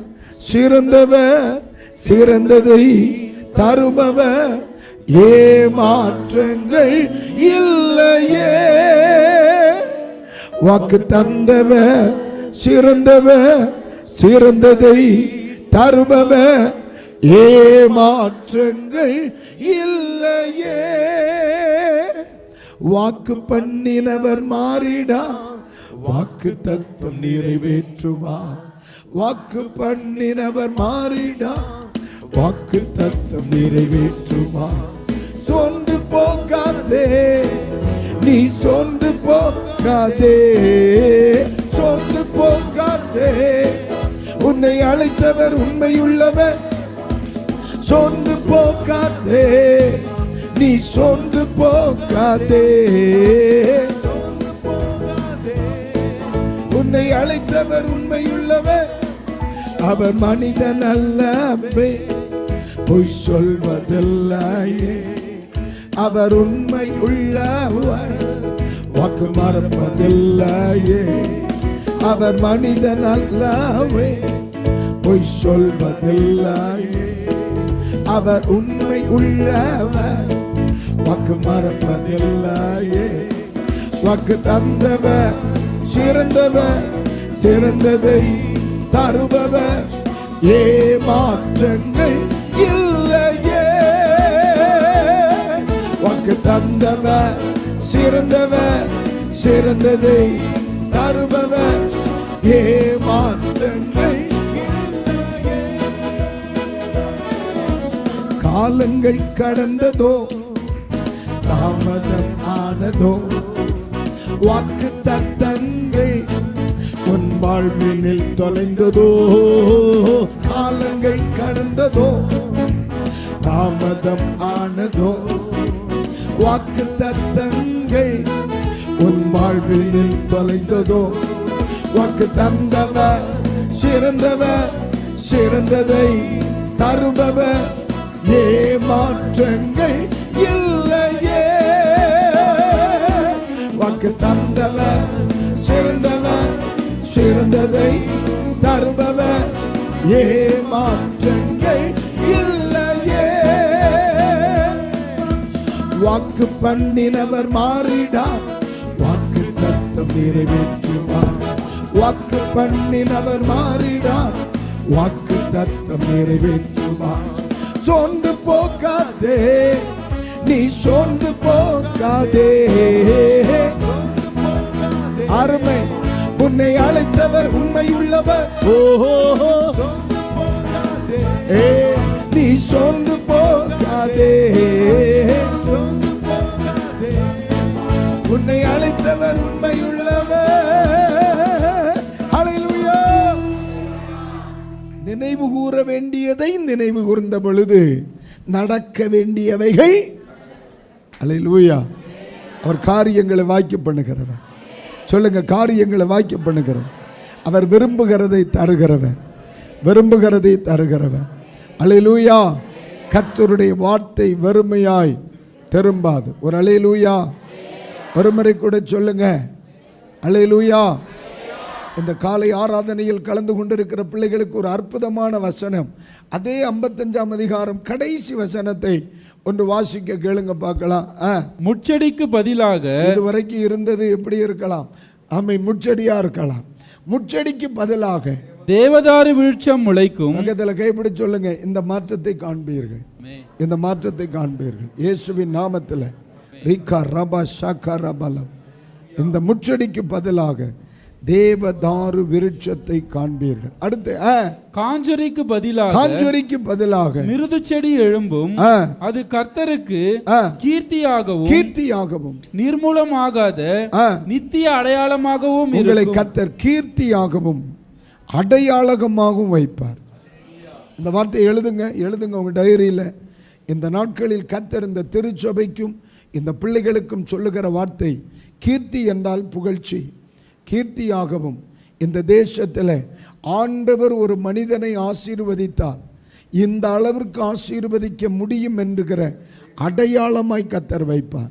சிறந்தவர், சிறந்ததை தருபவர், ஏமாற்றங்கள் இல்லையே. வாக்கு தந்தவர் சிறந்தவர், சிறந்ததை தருபவர், ஏமாற்றங்கள் இல்லையே. வாக்கு பண்ணினவர் மாறிடா, வாக்கு தத்துவம் நிறைவேற்றுவார். வாக்கு பண்ணினவர் மாறிடா, வாக்கு தத்துவம் நிறைவேற்றுவார். சொந்து போகாதே, நீ சொந்து போகாதே, சொந்து போகாதே. உன்னை அழைத்தவர் உண்மையுள்ளவர். சொந்து போகாதே, நீ சொந்து போகாதே. உன்னை அழைத்தவர் உண்மையுள்ளவர். அவர் மனிதன் அல்லவே, பொய் சொல்வதில்லையே. அவர் உண்மை உள்ளவர், வாக்கு மறப்பதில்லையே. அவர் மனிதன் அல்லவே, பொய் சொல்வதில்லையே. அவர் உண்மை உள்ளவர், வாக்கு மறப்பதில்லையே. வாக்கு தந்தவர் சிறந்தவர், சிறந்ததை தருபவர், ஏமாற்றங்கள் இல்லையே. வாக்கு தந்தவர் சிறந்தவர், சிறந்ததை தருபவர், ஏமாற்றங்கள் இல்லையே. காலங்கள் கடந்ததோ, தாமதம் ஆனதோ, வாக்கு தத்தங்கள் உன் வாழ்வினில் தொலைந்ததோ. காலங்கள் கடந்ததோ, தாமதம் ஆனதோ, வாக்கு தத்தங்கள் உன் வாழ்வினில் தொலைந்ததோ. வாக்கு தந்தவர் சிறந்தவர், சிறந்ததை தருபவர், ஏமாற்றங்கள் இல்லையே. வாக்கு தந்தவர் சிறந்தவர், சிறந்ததை தருபவர், ஏமாற்றங்கள் இல்லையே. வாக்கு பண்ணினவர் மாறிடார், வாக்கு தத்தம் நிறைவேற்றுவார். வாக்கு பண்ணினவர் மாறிடார், வாக்கு தத்தம் நிறைவேற்றுவார். சோர்ந்து போகாதே, நீ சோர்ந்து போகாதே. அருமை, உன்னை அழைத்தவர் உண்மையுள்ளவர். நீ சோர்ந்து போகாதே, உன்னை அழைத்தவர் உண்மையுள்ளவர். ஹல்லேலூயா. நினைவு கூற வேண்டியதை நினைவு கூர்ந்த பொழுது நடக்க வேண்டியவைகள், ஹல்லேலூயா, அவர் காரியங்களை வாய்க்க பண்ணுகிறவர். சொல்லுங்க, காரியங்களை வாய்க்க பண்ணுகிறவர். அவர் விரும்புகிறதை தருகிறவர், விரும்புகிறதை தருகிறவர். ஹல்லேலூயா. கர்த்தருடைய வார்த்தை வெறுமையாய் திரும்பாது. ஒரு ஹல்லேலூயா. ஒருமுறை கூட சொல்லுங்க, ஹல்லேலூயா. இந்த காலை ஆராதனையில் கலந்து கொண்டிருக்கிற பிள்ளைகளுக்கு ஒரு அற்புதமான வசனம். அதே 55ஆம் அதிகாரம் கடைசி வசனத்தை ஒன்று வாசிக்க கேளுங்க பார்க்கலாம். முட்செடிக்கு பதிலாக, இதுவரைக்கும் இருந்தது எப்படி இருக்கலாம்? ஆமை, முட்செடியா இருக்கலாம். முட்செடிக்கு பதிலாக தேவதாரு விருட்சம் முளைக்கும். பக்கத்தில் கைப்பிடி சொல்லுங்க, இந்த மாற்றத்தை காண்பீர்கள், இந்த மாற்றத்தை காண்பீர்கள் இயேசுவின் நாமத்தில். ரீகா ரபா ஷாக்கா ரபலம். இந்த முட்செடிக்கு பதிலாக தேவதாரு விருட்சத்தை காண்பீர்கள். அடுத்து காஞ்சொரிக்கு பதிலாக, காஞ்சொரிக்கு பதிலாக மிருது செடி எழும்பும். அது கர்த்தருக்கு கீர்த்தியாகவும், கீர்த்தியாகவும் நிர்மூலமாகாத நித்திய அடையாளமாகவும் உங்களை கர்த்தர் கீர்த்தியாகவும் அடையாளமாகவும் வைப்பார். இந்த வார்த்தையை எழுதுங்க, எழுதுங்க உங்க டைரியில். இந்த நாட்களில் கர்த்தர் இந்த திருச்சபைக்கும் இந்த பிள்ளைகளுக்கும் சொல்லுகிற வார்த்தை, கீர்த்தி என்றால் புகழ்ச்சி. கீர்த்தியாகவும் இந்த தேசத்தில் ஆண்டவர் ஒரு மனிதனை ஆசீர்வதித்தார், இந்த அளவிற்கு ஆசீர்வதிக்க முடியும் என்கிற அடையாளமாய் கர்த்தர் வைப்பார்.